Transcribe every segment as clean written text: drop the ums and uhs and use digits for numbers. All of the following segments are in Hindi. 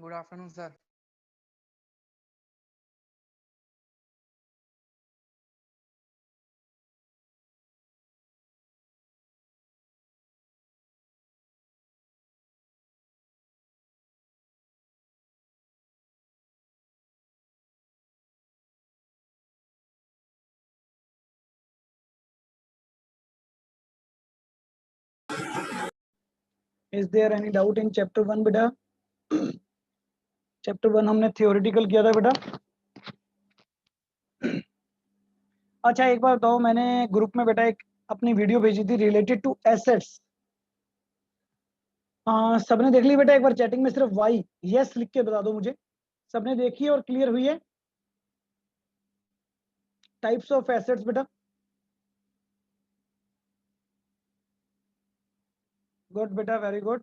Good afternoon, sir. Is there any doubt in chapter 1 बेटा? चैप्टर 1 हमने थियोरेटिकल किया था बेटा। अच्छा एक बार बताओ, मैंने ग्रुप में बेटा एक अपनी वीडियो भेजी थी रिलेटेड टू एसेट्स। सबने देख ली बेटा? एक बार चैटिंग में सिर्फ वाई यस लिख के बता दो मुझे, सबने देखी है और क्लियर हुई है? टाइप्स ऑफ एसेट्स बेटा। गुड बेटा, वेरी गुड।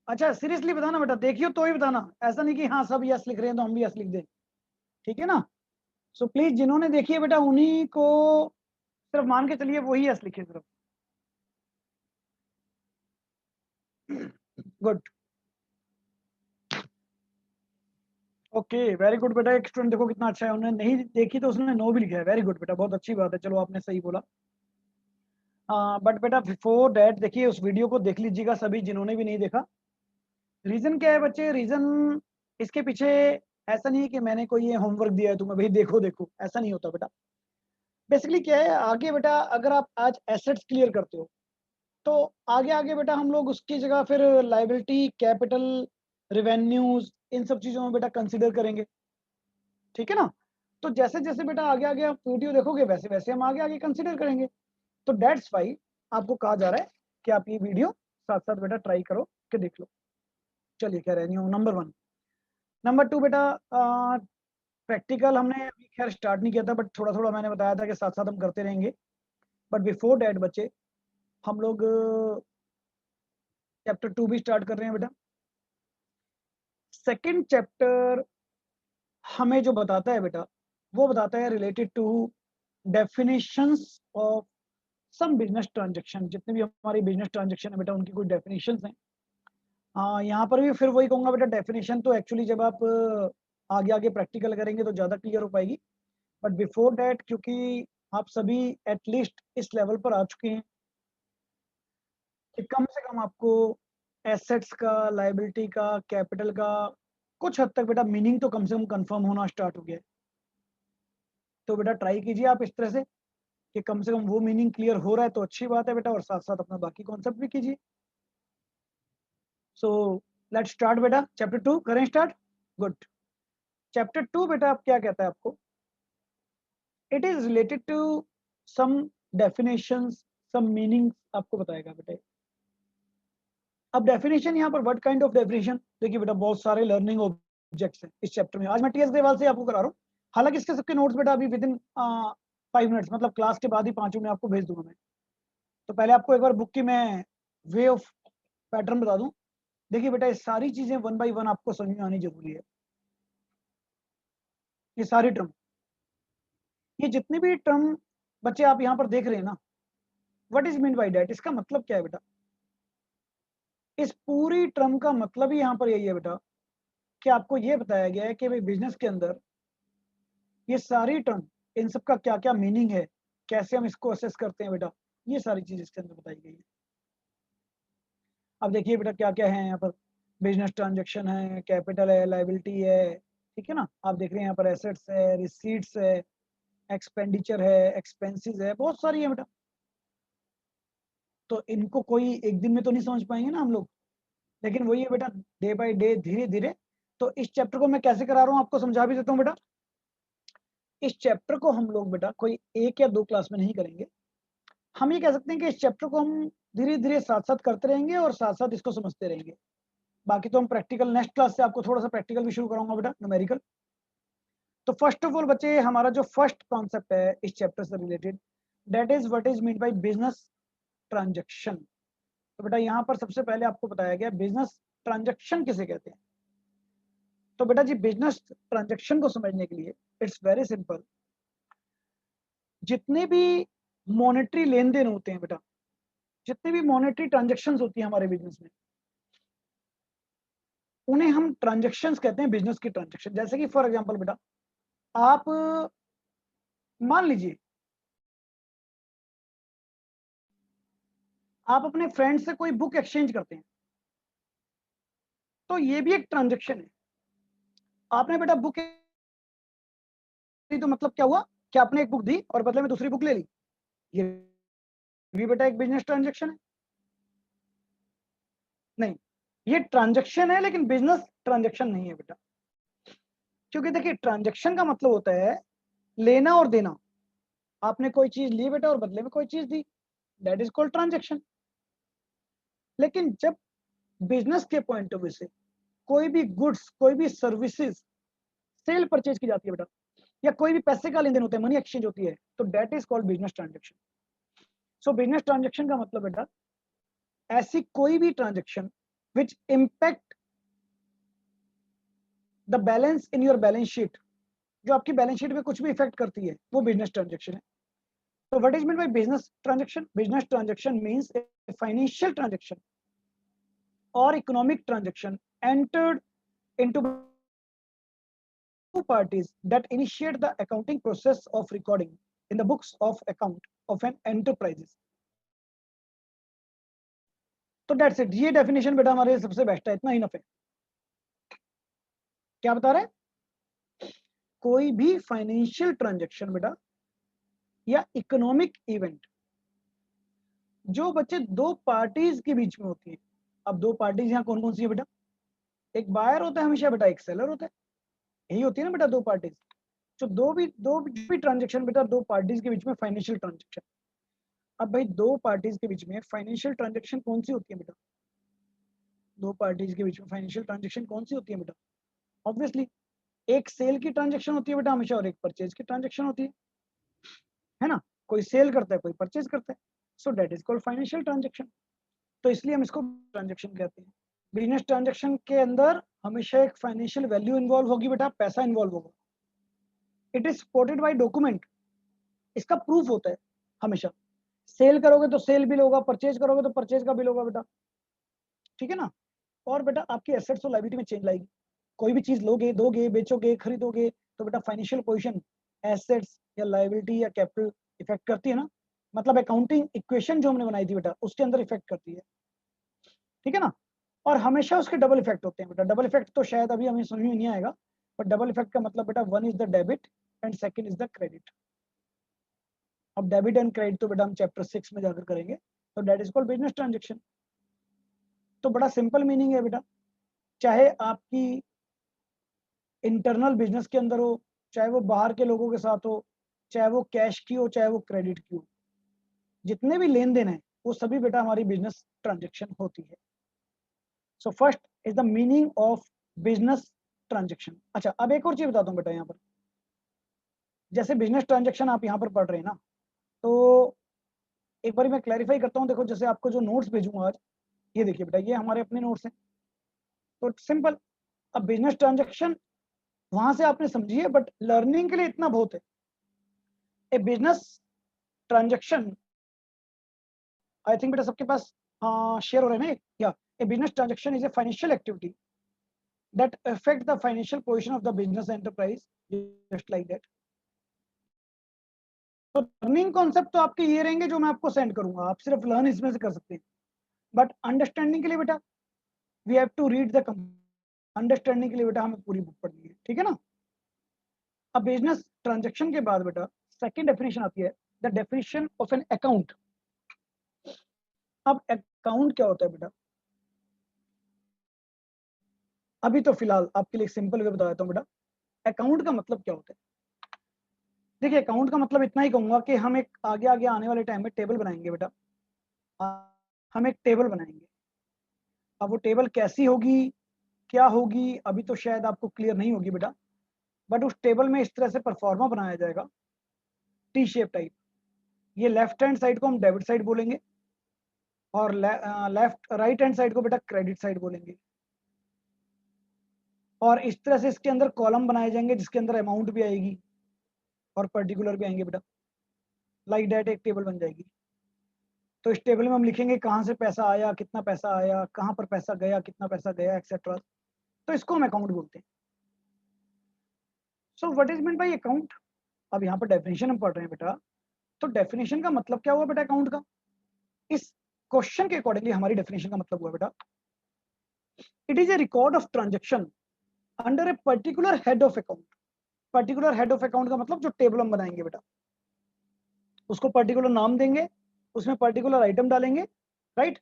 अच्छा सीरियसली बताना बेटा, देखियो तो ही बताना, ऐसा नहीं कि हाँ सब यस लिख रहे हैं तो हम भी यस लिख दें, ठीक है ना? सो प्लीज जिन्होंने देखी है बेटा उन्हीं को सिर्फ मान के चलिए, वही यस लिखे सिर्फ। गुड, ओके वेरी गुड बेटा। एक स्टूडेंट देखो कितना अच्छा है, उन्होंने नहीं देखी तो उसने नो भी लिखा है। वेरी गुड बेटा, बहुत अच्छी बात है, चलो आपने सही बोला। बट बेटा बिफोर दैट देखिए उस वीडियो को देख लीजिएगा सभी जिन्होंने भी नहीं देखा। रीजन क्या है बच्चे? रीजन इसके पीछे ऐसा नहीं है कि मैंने कोई ये होमवर्क दिया है तुम्हें भाई देखो देखो, ऐसा नहीं होता बेटा। बेसिकली क्या है, आगे बेटा अगर आप आज एसेट्स क्लियर करते हो तो आगे आगे बेटा हम लोग उसकी जगह फिर लाइबिलिटी, कैपिटल, रिवेन्यूज, इन सब चीजों में बेटा कंसिडर करेंगे, ठीक है ना? तो जैसे जैसे बेटा आगे आगे आप वीडियो देखोगे वैसे वैसे हम आगे आगे कंसिडर करेंगे। तो दैट्स वाई आपको कहा जा रहा है कि आप ये वीडियो साथ साथ बेटा ट्राई करो कि देख लो। चलिए कह रहे नहीं, नंबर 1। नंबर 2 बेटा, प्रैक्टिकल हमने अभी खैर स्टार्ट नहीं किया था, बट थोड़ा थोड़ा मैंने बताया था कि साथ साथ हम करते रहेंगे। बट बिफोर डैट बच्चे हम लोग चैप्टर 2 भी स्टार्ट कर रहे हैं बेटा। सेकेंड चैप्टर हमें जो बताता है बेटा, वो बताता है related to definitions of some business transaction. जितने भी हमारी बिजनेस ट्रांजेक्शन है बेटा उनकी कुछ डेफिनेशंस हैं। यहाँ पर भी फिर वही कहूंगा बेटा, डेफिनेशन तो एक्चुअली जब आप आगे आगे प्रैक्टिकल करेंगे तो ज़्यादा क्लियर हो पाएगी। बट बिफोर डैट क्योंकि आप सभी एटलीस्ट इस लेवल पर आ चुके हैं कि कम से कम आपको एसेट्स का, लाइबिलिटी का, कैपिटल का कुछ हद तक बेटा मीनिंग तो कम से कम कंफर्म होना स्टार्ट हो गया है। तो बेटा ट्राई कीजिए आप इस तरह से कि कम से कम वो मीनिंग क्लियर हो रहा है तो अच्छी बात है बेटा, और साथ साथ अपना बाकी कॉन्सेप्ट भी कीजिए। सो लेट्स स्टार्ट बेटा, चैप्टर 2 करें स्टार्ट। गुड। चैप्टर 2 बेटा आप क्या कहता है आपको? It is related to some definitions, some meanings आपको बताएगा बेटा। अब डेफिनेशन यहाँ पर व्हाट काइंड ऑफ डेफिनेशन, देखिए बेटा बहुत सारे लर्निंग ऑब्जेक्ट्स हैं इस चैप्टर में। आज मैं टीएस देवाल से आपको करा रहा हूँ, हालांकि इसके सबके नोट्स बेटा अभी विद इन 5 मिनट्स, मतलब क्लास के बाद ही 5 मिनट में आपको भेज दूंगा मैं। तो पहले आपको एक बार बुक की मैं वे ऑफ पैटर्न बता दूं। देखिए बेटा ये सारी चीजें वन बाय वन आपको समझ में आनी जरूरी है। ये सारी टर्म, ये जितनी भी टर्म बच्चे आप यहाँ पर देख रहे हैं ना, what is mean by that, इसका मतलब क्या है बेटा? इस पूरी टर्म का मतलब ही यहाँ पर यही है बेटा कि आपको ये बताया गया है कि भाई बिजनेस के अंदर ये सारी टर्म, इन सब का क्या क्या मीनिंग है, कैसे हम इसको असेस करते हैं बेटा, ये सारी चीज इसके अंदर बताई गई है। अब देखिए बेटा क्या क्या है यहाँ पर, बिजनेस ट्रांजेक्शन है, कैपिटल है, लाइबिलिटी है, ठीक है ना? आप देख रहे हैं यहाँ पर एसेट्स है, रिसीट्स है, एक्सपेंडिचर है, एक्सपेंसेस है, बहुत सारी है बेटा। तो इनको कोई एक दिन में तो नहीं समझ पाएंगे ना हम लोग, लेकिन वही है बेटा डे बाय डे, धीरे धीरे। तो इस चैप्टर को मैं कैसे करा रहा हूँ आपको समझा भी देता हूँ बेटा। इस चैप्टर को हम लोग बेटा कोई एक या दो क्लास में नहीं करेंगे, हम ये कह सकते हैं कि इस चैप्टर को हम धीरे धीरे साथ साथ करते रहेंगे और साथ साथ इसको समझते रहेंगे। बाकी तो हम प्रैक्टिकल नेक्स्ट क्लास से आपको थोड़ा सा प्रैक्टिकल भी शुरू कराऊंगा बेटा, न्यूमेरिकल। तो फर्स्ट ऑफ ऑल बच्चे हमारा जो फर्स्ट कॉन्सेप्ट है इस चैप्टर से related, that is what is mean by business transaction. तो बेटा यहाँ पर सबसे पहले आपको बताया गया बिजनेस ट्रांजेक्शन किसे कहते हैं। तो बेटा जी बिजनेस ट्रांजेक्शन को समझने के लिए इट्स वेरी सिंपल। जितने भी मॉनेटरी लेन देन होते हैं बेटा, जितने भी मॉनेटरी ट्रांजेक्शन होती है हमारे बिजनेस में, उन्हें हम ट्रांजेक्शन्स कहते हैं, बिजनेस की ट्रांजेक्शन। जैसे कि फॉर एग्जांपल बेटा, आप मान लीजिए आप अपने फ्रेंड से कोई बुक एक्सचेंज करते हैं, तो ये भी एक ट्रांजेक्शन है। आपने बेटा बुक ली तो मतलब क्या हुआ कि आपने एक बुक दी और बदले में दूसरी बुक ले ली, ये भी बेटा एक बिजनेस ट्रांजेक्शन है। नहीं, ये ट्रांजेक्शन है लेकिन बिजनेस ट्रांजेक्शन नहीं है बेटा, क्योंकि देखिए ट्रांजेक्शन का मतलब होता है लेना और देना। आपने कोई चीज ली बेटा और बदले में कोई चीज दी, दैट इज कॉल्ड ट्रांजेक्शन। लेकिन जब बिजनेस के पॉइंट ऑफ व्यू से कोई भी गुड्स, कोई भी सर्विसेज सेल परचेज की जाती है बेटा, या कोई भी पैसे का लेन देन होता है, मनी एक्सचेंज होती है, तो that is called business transaction. So business transaction का मतलब बेटा ऐसी कोई भी transaction which impact the balance in your balance sheet, जो आपकी बैलेंस शीट में कुछ भी इफेक्ट करती है, वो बिजनेस ट्रांजेक्शन है। तो what is mean by business transaction? Business transaction means a financial transaction or economic transaction entered into two parties that initiate the accounting process of recording in the books of account of an enterprises. तो दैट्स इट, ये डेफिनेशन बेटा हमारे सबसे बेस्ट है, इतना ही नफ है। क्या बता रहे हैं? कोई भी फाइनेंशियल ट्रांजेक्शन बेटा या इकोनॉमिक इवेंट जो बच्चे दो पार्टीज के बीच में होती है। अब दो पार्टीज यहाँ कौन कौन सी है बेटा? एक बायर होता है हमेशा बेटा, एक सेलर होता है, यही होती है ना बेटा दो पार्टीज। तो दो भी ट्रांजेक्शन बेटा दो पार्टीज के बीच में फाइनेंशियल ट्रांजेक्शन। अब भाई दो पार्टीज के बीच में फाइनेंशियल ट्रांजेक्शन कौन सी होती है बेटा? दो पार्टीज के बीच में फाइनेंशियल ट्रांजेक्शन कौन सी होती है बेटा? ऑब्वियसली एक सेल की ट्रांजेक्शन होती है बेटा हमेशा, और एक परचेज की ट्रांजेक्शन होती है ना? कोई सेल करता है, कोई परचेज करता है, so that is called financial transaction. तो इसलिए हम इसको ट्रांजेक्शन कहते हैं। बिजनेस ट्रांजेक्शन के अंदर हमेशा एक फाइनेंशियल वैल्यू इन्वॉल्व होगी बेटा, पैसा इन्वॉल्व होगा। It is supported by document, इसका प्रूफ होता है हमेशा। सेल करोगे तो सेल बिल होगा, परचेज करोगे तो परचेज का बिल होगा बेटा, ठीक है ना? और बेटा आपकी एसेट्स और लायबिलिटी में चेंज लाएगी। कोई भी चीज लोगे, दोगे, बेचोगे, खरीदोगे, तो बेटा फाइनेंशियल पोजीशन एसेट्स या लायबिलिटी या कैपिटल इफेक्ट करती है ना, मतलब अकाउंटिंग इक्वेशन जो हमने बनाई थी बेटा उसके अंदर इफेक्ट करती है, ठीक है ना? और हमेशा उसके डबल इफेक्ट होते हैं बेटा। डबल इफेक्ट तो शायद अभी हमें समझ में नहीं आएगा, पर डबल इफेक्ट का मतलब बेटा one is the debit and second is the credit. अब डेबिट एंड क्रेडिट तो बेटा हम चैप्टर 6 में जाकर करेंगे, तो that is called business transaction. तो बड़ा सिंपल मीनिंग है बेटा, चाहे आपकी इंटरनल बिजनेस के अंदर हो, चाहे वो बाहर के लोगों के साथ हो, चाहे वो कैश की हो, चाहे वो क्रेडिट की हो, जितने भी लेन देन है वो सभी बेटा हमारी बिजनेस ट्रांजेक्शन होती है। So first is the meaning of business transaction. अच्छा अब एक और चीज बताता हूँ बेटा, यहाँ पर जैसे बिजनेस ट्रांजेक्शन आप यहाँ पर पढ़ रहे हैं ना, तो एक बार मैं क्लैरिफाई करता हूँ। देखो जैसे आपको जो नोट्स भेजूंगा आज, ये देखिए बेटा ये हमारे अपने नोट्स हैं, तो सिंपल। अब बिजनेस ट्रांजेक्शन वहां से आपने समझी है, बट लर्निंग के लिए इतना बहुत है। A business transaction, I think बेटा सबके पास शेयर हो रहा है ना, या a business transaction is a financial activity that affect the financial position of the business enterprise, just like that. तो लर्निंग कॉन्सेप्ट तो आपके ये रहेंगे जो मैं आपको सेंड करूंगा, आप सिर्फ लर्न इसमें से कर सकते हैं, बट अंडरस्टैंडिंग के लिए बेटा we have to read the, understanding के लिए बेटा हमें पूरी बुक पढ़नी है, ठीक है ना? अब बिजनेस ट्रांजेक्शन के बाद बेटा सेकंड डेफिनेशन आती है, the definition of an account. अब अकाउंट क्या होता है बेटा? अभी तो फिलहाल आपके लिए सिंपल वे बता देता हूँ बेटा, अकाउंट का मतलब क्या होता है। देखिए अकाउंट का मतलब इतना ही कहूंगा कि हम एक आगे आगे आने वाले टाइम में टेबल बनाएंगे बेटा, हम एक टेबल बनाएंगे। अब वो टेबल कैसी होगी, क्या होगी, अभी तो शायद आपको क्लियर नहीं होगी बेटा, बट उस टेबल में इस तरह से परफॉर्मा बनाया जाएगा, टी शेप टाइप। ये लेफ्ट हैंड साइड को हम डेबिट साइड बोलेंगे, और लेफ्ट राइट हैंड साइड को बेटा क्रेडिट साइड बोलेंगे। और इस तरह से इसके अंदर कॉलम बनाए जाएंगे जिसके अंदर अमाउंट भी आएगी और पर्टिकुलर भी आएंगे बेटा, लाइक दैट एक टेबल बन जाएगी। तो इस टेबल में हम लिखेंगे कहाँ से पैसा आया, कितना पैसा आया, कहाँ पर पैसा गया, कितना पैसा गया, एक्सेट्रा। तो इसको हम अकाउंट बोलते हैं। So what is mean bye account? अब यहाँ पर डेफिनेशन हम पढ़ रहे हैं बेटा, तो डेफिनेशन का मतलब क्या हुआ बेटा अकाउंट का? इस क्वेश्चन के अकॉर्डिंगली हमारी डेफिनेशन का मतलब हुआ बेटा, it is a record of transaction under a particular head of account. Particular head of account का मतलब जो टेबल हम बनाएंगे बेटा, उसको पर्टिकुलर नाम देंगे, उसमें पर्टिकुलर आइटम डालेंगे, राइट?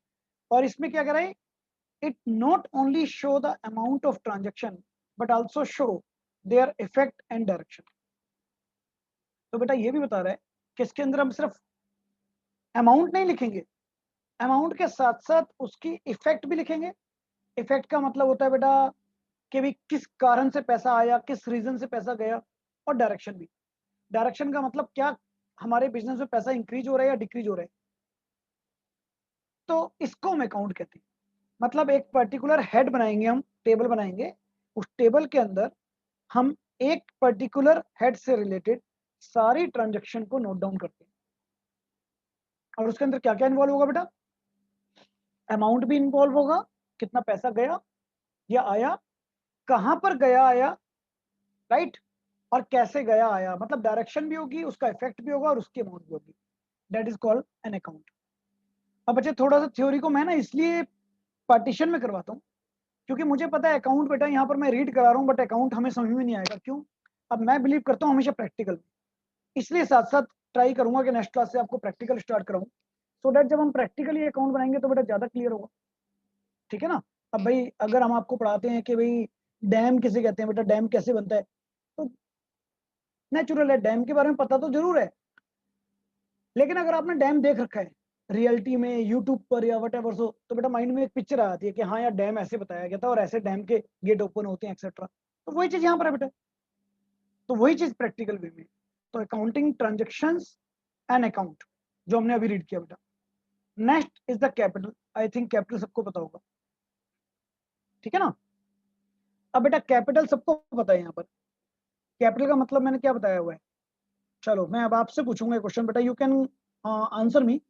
और इसमें क्या कराए, it not only show the amount of transaction but also show their effect and direction. तो बेटा ये भी बता रहा है कि इसके अंदर हम सिर्फ अमाउंट नहीं लिखेंगे, अमाउंट के साथ साथ उसकी इफेक्ट भी लिखेंगे। इफेक्ट का मतलब होता है बेटा कि भी किस कारण से पैसा आया, किस रीजन से पैसा गया, और डायरेक्शन भी। डायरेक्शन का मतलब क्या हमारे बिजनेस में पैसा इंक्रीज हो रहा है या डिक्रीज हो रहा है, तो इसको हम अकाउंट कहते हैं। मतलब एक पर्टिकुलर हेड बनाएंगे, हम टेबल बनाएंगे, उस टेबल के अंदर हम एक पर्टिकुलर हेड से रिलेटेड सारी ट्रांजेक्शन को नोट डाउन करते हैं। और उसके अंदर क्या क्या इन्वॉल्व होगा बेटा? अमाउंट भी इन्वॉल्व होगा, कितना पैसा गया या आया, कहां पर गया आया, राइट, और कैसे गया आया, मतलब डायरेक्शन भी होगी, उसका इफेक्ट भी होगा और उसकी अमाउंट भी होगी। That is called an account. अब बच्चे थोड़ा सा थ्योरी को मैं ना इसलिए पार्टीशन में करवाता हूँ क्योंकि मुझे पता है अकाउंट बेटा यहाँ पर मैं रीड करा रहा हूँ बट अकाउंट हमें समझ में नहीं आएगा। क्यों? अब मैं बिलीव करता हूँ हमेशा प्रैक्टिकल, इसलिए साथ साथ ट्राई करूंगा कि नेक्स्ट क्लास से आपको प्रैक्टिकल स्टार्ट कराऊं, सो दैट जब हम प्रैक्टिकली अकाउंट बनाएंगे तो बेटा ज्यादा क्लियर होगा। ठीक है ना? अब भाई अगर हम आपको पढ़ाते हैं कि भाई डैम किसे कहते हैं बेटा, डैम कैसे बनता है, तो नेचुरल है डैम के बारे में पता तो जरूर है, लेकिन अगर आपने डैम देख रखा है रियलिटी में यूट्यूब पर या वट एवर, सो तो बेटा माइंड में एक पिक्चर आ जाती है कि हाँ यार डैम ऐसे बताया गया था और ऐसे डैम के गेट ओपन होते हैं एक्सेट्रा। तो वही चीज यहाँ पर है बेटा, तो वही चीज प्रैक्टिकल वे में। तो अकाउंटिंग ट्रांजेक्शंस एंड अकाउंट जो हमने अभी रीड किया बेटा। Next is the capital. I think capital सबको पता होगा, ठीक है ना? अब बेटा कैपिटल सबको पता है यहाँ पर, कैपिटल का मतलब मैंने क्या बताया हुआ है। चलो मैं अब आपसे पूछूंगा क्वेश्चन बेटा, यू कैन आंसर मी।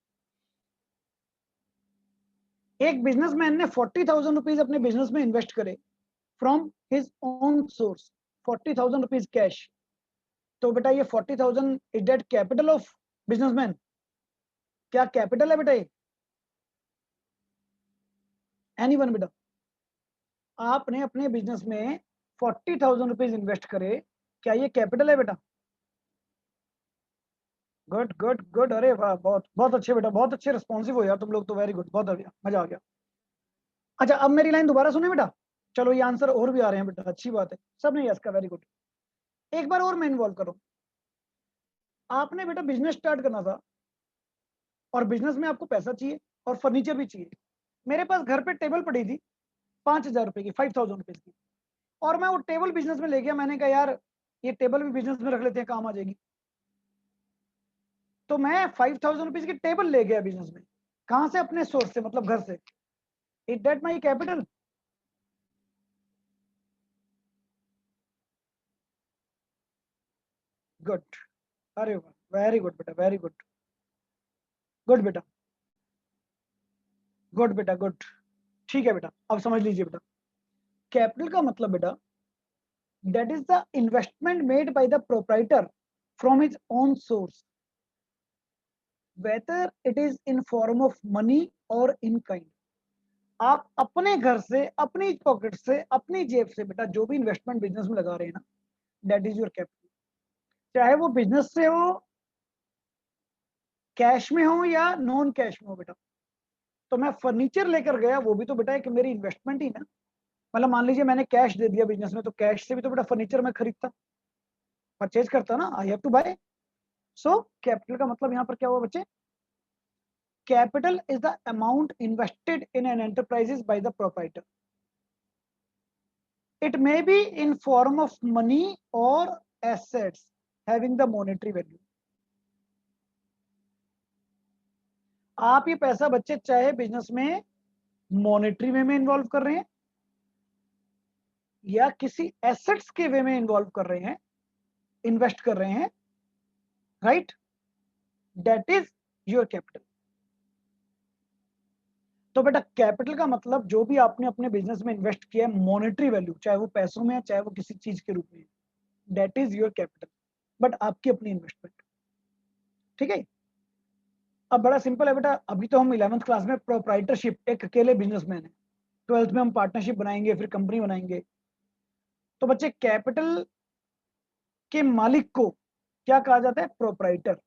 एक बिजनेसमैन ने 40,000 रुपीज अपने बिजनेस में इन्वेस्ट करे from his own source, 40,000 rupees cash. तो बेटा ये 40,000 is that capital of businessman? क्या कैपिटल है बेटा ये? एनीवन बेटा? आपने अपने बिजनेस में 40,000 रुपीज इन्वेस्ट करे, क्या ये कैपिटल है बेटा? गुड गुड गुड, अरे वाह, बहुत बहुत अच्छे बेटा, बहुत अच्छे रिस्पॉन्सिव हो यार तुम लोग तो, वेरी गुड, बहुत बढ़िया, मजा आ गया। अच्छा अब मेरी लाइन दोबारा सुने बेटा, चलो ये आंसर और भी आ रहे हैं बेटा, अच्छी बात है, सब ने यस का, वेरी गुड। एक बार और मैं इन्वॉल्व करूं, आपने बेटा बिजनेस स्टार्ट करना था और बिजनेस में आपको पैसा चाहिए और फर्नीचर भी चाहिए। मेरे पास घर पे टेबल पड़ी थी 5,000 रुपए की, 5,000 रुपीज की, और मैं वो टेबल बिजनेस में ले गया। मैंने कहा यार ये टेबल भी बिजनेस में रख लेते हैं, काम आ जाएगी। तो मैं 5,000 रुपीज की टेबल ले गया बिजनेस में, कहां से? अपने सोर्स से, मतलब घर से। Is that my capital? Good, अरे वाह, वेरी गुड बेटा, वेरी गुड, गुड बेटा, गुड बेटा, गुड। ठीक है बेटा, अब समझ लीजिए बेटा, कैपिटल का मतलब बेटा that is the investment made by the proprietor from his own source, whether it is in form of money और इन काइंड। आप अपने घर से, अपनी पॉकेट से, अपनी जेब से बेटा जो भी इन्वेस्टमेंट बिजनेस में लगा रहे हैं ना, दैट इज योर कैपिटल। चाहे वो बिजनेस से हो, कैश में हो या नॉन कैश में हो बेटा। तो मैं फर्नीचर लेकर गया, वो भी तो बेटा एक मेरी इन्वेस्टमेंट ही ना। मतलब मान लीजिए मैंने कैश दे दिया बिजनेस में, तो कैश से भी तो बेटा फर्नीचर में खरीदता, परचेज करता ना, I have to buy. So capital का मतलब यहाँ पर क्या हुआ बच्चे? Capital is the amount invested in an enterprises by the proprietor. It may be in form of money और assets having the monetary value. आप ये पैसा बच्चे चाहे बिजनेस में मॉनेटरी वे में इन्वॉल्व कर रहे हैं या किसी एसेट्स के वे में इन्वॉल्व कर रहे हैं, इन्वेस्ट कर रहे हैं, right, that is your capital. तो बेटा कैपिटल का मतलब जो भी आपने अपने बिजनेस में इन्वेस्ट किया है, मॉनेटरी वैल्यू, चाहे वो पैसों में है चाहे वो किसी चीज के रूप में है, that is your capital, but आपकी अपनी इन्वेस्टमेंट। ठीक है, अब बड़ा सिंपल है बेटा, अभी तो हम 11th क्लास में प्रोप्राइटरशिप, एक अकेले बिजनेसमैन है, 12th में हम पार्टनरशिप बनाएंगे, फिर कंपनी बनाएंगे। तो बच्चे कैपिटल के मालिक को क्या कहा जाता है? प्रोप्राइटर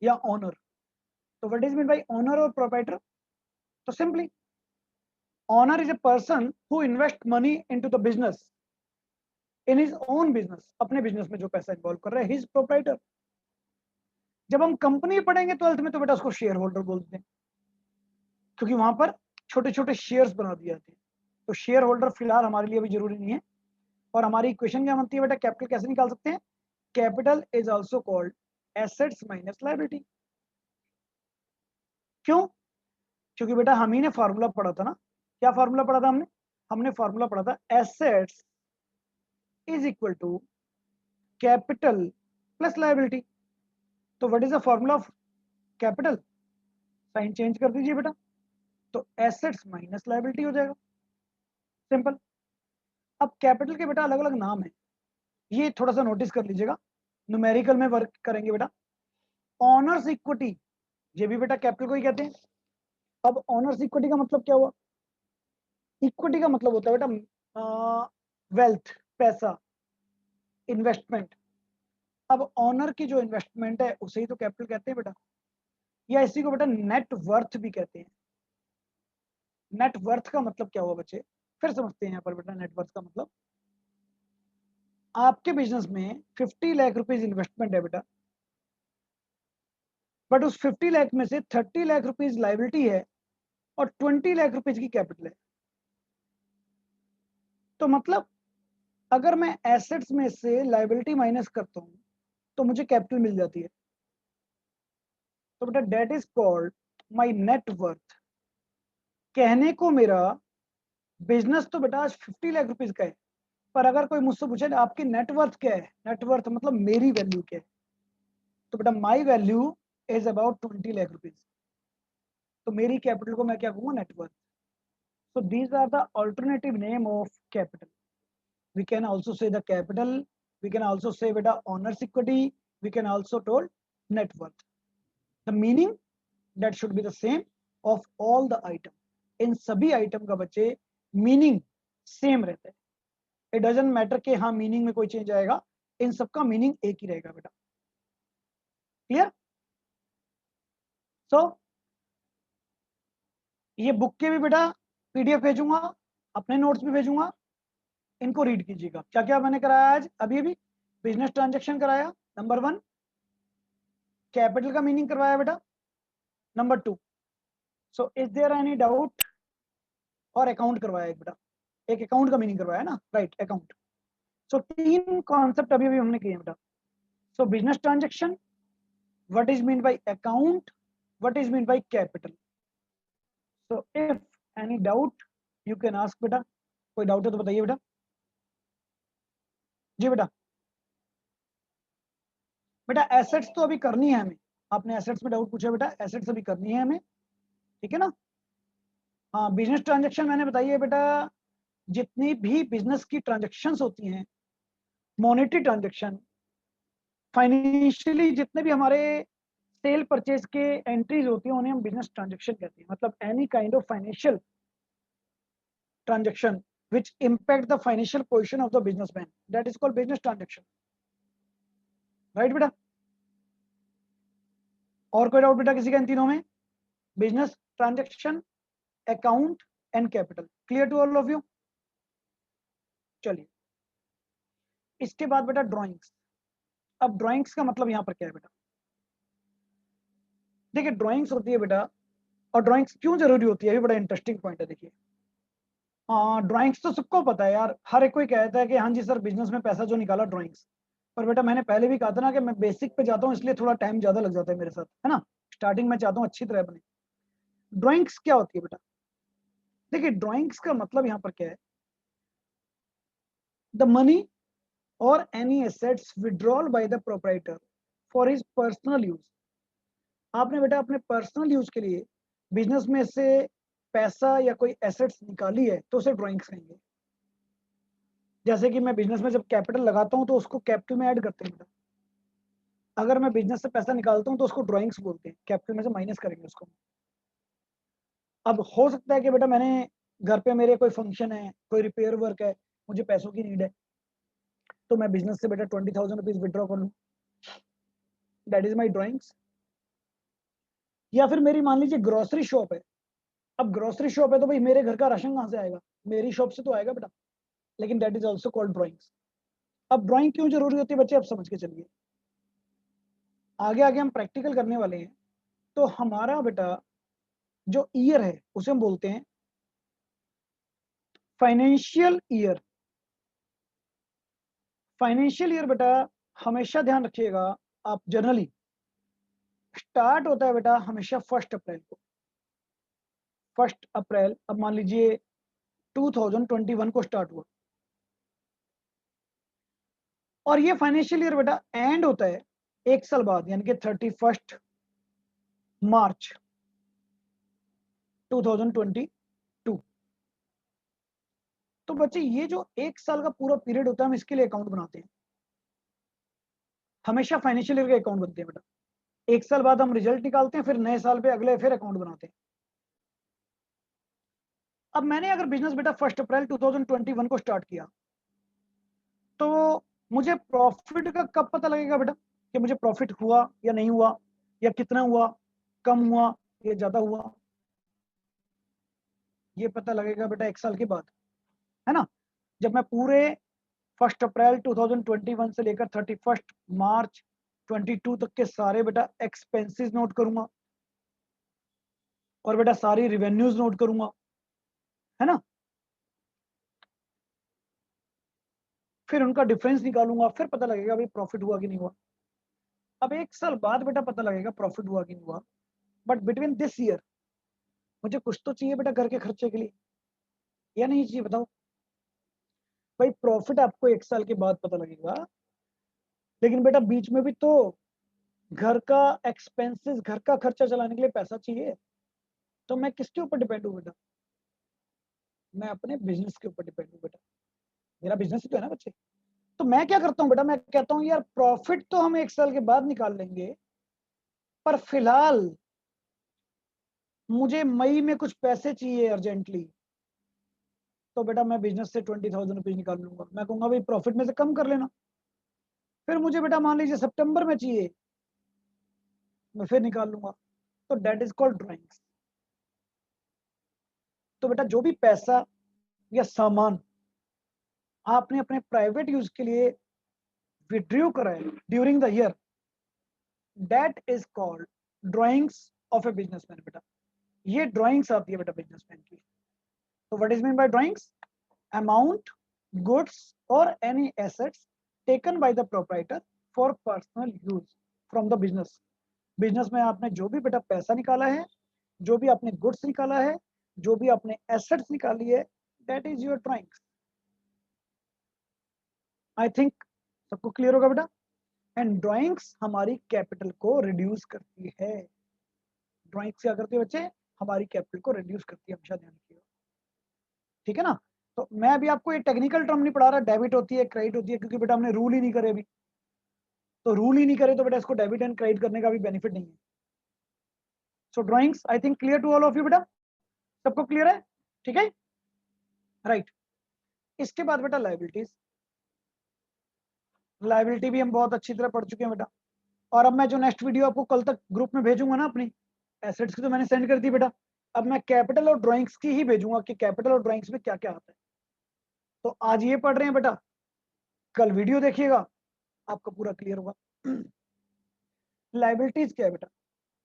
या ऑनर। तो what is mean by owner और प्रोप्राइटर? तो simply owner is a person who invest money into the business in his own business, अपने बिजनेस में जो पैसा इन्वॉल्व कर रहा है, हिज प्रोप्राइटर। जब हम कंपनी पढ़ेंगे 12th में तो बेटा उसको शेयर होल्डर बोलते हैं, क्योंकि वहां पर छोटे छोटे शेयर्स बना दिए जाते हैं। तो शेयर होल्डर फिलहाल हमारे लिए अभी जरूरी नहीं है। और हमारी इक्वेशन क्या बनती है बेटा? कैपिटल कैसे निकाल सकते हैं? Capital is also called assets minus liability. क्यों? क्योंकि बेटा हम ही ने फॉर्मूला पढ़ा था ना। क्या फॉर्मूला पढ़ा था हमने? हमने फॉर्मूला पढ़ा था assets is equal to capital plus liability. तो what is the formula of capital? Sign change कर दीजिए बेटा, तो एसेट्स माइनस लायबिलिटी हो जाएगा, सिंपल। अब कैपिटल के बेटा अलग अलग नाम है, ये थोड़ा सा नोटिस कर लीजिएगा, न्यूमेरिकल में वर्क करेंगे बेटा। ऑनर्स इक्विटी, ये भी बेटा कैपिटल को ही कहते हैं। अब ऑनर्स इक्विटी का मतलब क्या हुआ? इक्विटी का मतलब होता है बेटा वेल्थ, पैसा, इन्वेस्टमेंट। अब ऑनर की जो इन्वेस्टमेंट है उसे ही तो कैपिटल कहते हैं बेटा, या इसी को बेटा नेट वर्थ भी कहते हैं। नेट वर्थ का मतलब क्या हुआ बच्चे? फिर समझते हैं यहाँ पर बेटा। नेट वर्थ का मतलब, आपके बिजनेस में 50 लाख रुपीज इन्वेस्टमेंट है बेटा, बट उस 50 लाख में से 30 लाख रुपीज लाइबिलिटी है और 20 लाख रुपीज की कैपिटल है। तो मतलब अगर मैं एसेट्स में से लाइबिलिटी माइनस करता हूं तो मुझे कैपिटल मिल जाती है। तो बेटा that is called my net worth. कहने को मेरा बिजनेस तो बेटा आज 50 लाख रुपीज का है, पर अगर कोई मुझसे पूछे आपकी नेटवर्थ क्या है, नेटवर्थ मतलब मेरी वैल्यू क्या है, तो बेटा my value is about 20 lakh rupees. तो मेरी कैपिटल को मैं क्या कहूंगा? Net worth. So these are the alternative name of capital. We can also say the capital, we can also say बेटा owner's equity, we can also told net worth. The meaning that should be the same of all the item. इन सभी आइटम का बच्चे मीनिंग सेम रहता है। इट डजंट मैटर कि हाँ मीनिंग में कोई चेंज आएगा, इन सबका मीनिंग एक ही रहेगा बेटा। क्लियर? सो ये बुक के भी बेटा पीडीएफ भेजूंगा, अपने नोट्स भी भेजूंगा, इनको रीड कीजिएगा। क्या क्या मैंने कराया आज? अभी अभी बिजनेस ट्रांजेक्शन कराया, नंबर 1। कैपिटल का मीनिंग करवाया बेटा, number 2। So is there any doubt? और अकाउंट करवाया एक बेटा, एक अकाउंट का मीनिंग करवाया ना, राइट, अकाउंट। सो 3 कॉन्सेप्ट अभी अभी हमने किए बेटा। सो business transaction, what is mean bye account, what is mean by capital. So if any doubt you can ask बेटा। कोई डाउट है तो बताइए बेटा। जी बेटा। बेटा एसेट्स तो अभी करनी है हमें, आपने एसेट्स में डाउट पूछा बेटा, एसेट्स अभी करनी है हमें, ठीक है ना। हाँ, बिजनेस ट्रांजेक्शन मैंने बताई है बेटा, जितनी भी बिजनेस की ट्रांजेक्शन्स होती हैं, मॉनेटरी ट्रांजेक्शन, फाइनेंशियली जितने भी हमारे सेल परचेज के एंट्रीज होती हैं उन्हें हम बिजनेस ट्रांजेक्शन कहते हैं। मतलब any kind of financial transaction which impact the financial position of the businessman, that is called business transaction, right बेटा। और कोई डाउट बेटा किसी का इन तीनों में? Business transaction, account and capital, clear to all of you? चलिए, इसके बाद बेटा ड्राइंग्स। अब ड्राइंग्स का मतलब यहां पर क्या है बेटा? देखिए ड्राइंग्स होती है बेटा, और ड्राइंग्स क्यों जरूरी होती है, ये बड़ा इंटरेस्टिंग पॉइंट है। देखिए हाँ, ड्राइंग्स तो सबको पता है यार, हर एक कोई कहता है कि हाँ जी सर बिजनेस में पैसा जो निकाला ड्राइंग्स। पर बेटा मैंने पहले भी कहा था ना कि मैं बेसिक पे जाता हूँ, इसलिए थोड़ा टाइम ज्यादा लग जाता है मेरे साथ, है ना। स्टार्टिंग में चाहता हूँ अच्छी तरह बने। ड्राइंग्स क्या होती है बेटा? देखिए ड्राइंग्स का मतलब यहाँ पर क्या है? द मनी और any assets withdrawal by the proprietor for his personal use. आपने बेटा अपने पर्सनल यूज के लिए बिजनेस में से पैसा या कोई एसेट्स निकाली है तो उसे ड्राइंग्स कहेंगे। जैसे कि मैं बिजनेस में जब कैपिटल लगाता हूँ तो उसको कैपिटल में ऐड करते हैं बेटा। अगर मैं बिजनेस से पैसा निकालता हूँ तो उसको ड्राइंग्स बोलते हैं, कैपिटल में से माइनस करेंगे उसको। अब हो सकता है कि बेटा मैंने घर पे मेरे कोई फंक्शन है, कोई रिपेयर वर्क है, मुझे पैसों की नीड है, तो मैं बिजनेस से बेटा 20,000 रुपीज विड्रॉ कर लूँ, दैट इज माई ड्राइंग्स। या फिर मेरी मान लीजिए ग्रोसरी शॉप है। अब ग्रोसरी शॉप है तो भाई मेरे घर का राशन कहाँ से आएगा, मेरी शॉप से तो आएगा बेटा, लेकिन that is also called drawings. अब ड्राइंग क्यों जरूरी होती है बच्चे, आप समझ के चलिए, आगे आगे हम प्रैक्टिकल करने वाले हैं। तो हमारा बेटा जो ईयर है उसे हम बोलते हैं फाइनेंशियल ईयर। फाइनेंशियल ईयर बेटा हमेशा ध्यान रखिएगा, आप जनरली स्टार्ट होता है बेटा हमेशा 1 अप्रैल को। 1 अप्रैल, अब मान लीजिए 2021 को स्टार्ट हुआ, और ये फाइनेंशियल ईयर बेटा एंड होता है 1 साल बाद, यानी कि 31 मार्च 2022। तो बच्चे ये जो 1 साल का पूरा पीरियड होता है हम इसके लिए अकाउंट बनाते हैं, हमेशा फाइनेंशियल ईयर के अकाउंट बनते हैं बेटा। 1 साल बाद हम रिजल्ट निकालते हैं, फिर नए साल पे अगले फिर अकाउंट बनाते हैं। अब मैंने अगर बिजनेस बेटा 1 अप्रैल 2021 को स्टार्ट किया, तो मुझे प्रॉफिट का कब पता लगेगा बेटा कि मुझे प्रॉफिट हुआ या नहीं हुआ, या कितना हुआ, कम हुआ या ज्यादा हुआ? ये पता लगेगा बेटा 1 साल के बाद, है ना। जब मैं पूरे 1 अप्रैल 2021 से लेकर 31 मार्च 22 तक के सारे बेटा एक्सपेंसेस नोट करूंगा, और बेटा सारी रिवेन्यूज नोट करूंगा, है ना। फिर उनका डिफरेंस निकालूंगा, फिर पता लगेगा भाई प्रॉफिट हुआ कि नहीं हुआ। अब 1 साल बाद बेटा पता लगेगा प्रॉफिट हुआ कि नहीं हुआ। बट बिटवीन दिस ईयर मुझे कुछ तो चाहिए बेटा घर के खर्चे के लिए, या नहीं चाहिए बताओ। भाई प्रॉफिट आपको 1 साल के बाद पता लगेगा, लेकिन बेटा बीच में भी तो घर का एक्सपेंसेस, घर का खर्चा चलाने के लिए पैसा चाहिए। तो मैं किसके ऊपर डिपेंड हूँ बेटा, मैं अपने बिजनेस के ऊपर डिपेंड हूँ बेटा। मेरा बिजनेस ही तो है ना बच्चे। तो मैं क्या करता हूँ बेटा, मैं कहता हूँ यार प्रॉफिट तो हम 1 साल के बाद निकाल लेंगे, पर फिलहाल मुझे मई में कुछ पैसे चाहिए अर्जेंटली। तो बेटा मैं बिजनेस से 20,000 रुपीज निकाल लूंगा, मैं कहूंगा भाई प्रॉफिट में से कम कर लेना। फिर मुझे बेटा मान लीजिए सितंबर में चाहिए, मैं फिर निकाल लूंगा। तो दैट इज कॉल्ड ड्राइंग्स। तो बेटा जो भी पैसा या सामान आपने अपने प्राइवेट यूज के लिए विड्रॉ करा है during the year, that is called drawings of a businessman बेटा। ये ड्राइंग्स आती है बेटा बिजनेसमैन की। तो what is mean by drawings? Amount, goods और any assets taken by the proprietor for personal use from the business. Business में आपने जो भी बेटा पैसा निकाला है, जो भी आपने गुड्स निकाला है, जो भी आपने एसेट्स निकाली है, that is your drawings. I think सबको क्लियर होगा बेटा। एंड ड्राइंग्स हमारी कैपिटल को रिड्यूस करती है। ड्राइंग्स क्या करती है बच्चे? हमारी कैपिटल को रिड्यूस करती है, हमेशा ध्यान रखिएगा, ठीक है ना। तो मैं अभी आपको ये टेक्निकल टर्म नहीं पढ़ा रहा, डेबिट होती है, क्रेडिट होती है, क्योंकि बेटा हमने रूल ही नहीं करे अभी। तो रूल ही नहीं करे तो बेटा इसको डेबिट एंड क्रेडिट करने का भी बेनिफिट नहीं है। So drawings I think clear to all of you बेटा, सबको क्लियर है? ठीक है, राइट। इसके बाद बेटा लायबिलिटीज। लायबिलिटी भी हम बहुत अच्छी तरह पढ़ चुके हैं बेटा। और अब मैं जो नेक्स्ट वीडियो आपको कल तक ग्रुप में भेजूंगा ना अपनी, एसेट्स की तो मैंने सेंड कर दी बेटा, अब मैं कैपिटल और ड्राइंग्स की ही भेजूंगा कि कैपिटल और ड्राइंग्स में क्या क्या आता है। तो आज ये पढ़ रहे हैं बेटा, कल वीडियो देखिएगा, आपका पूरा क्लियर होगा। लायबिलिटीज क्या है बेटा?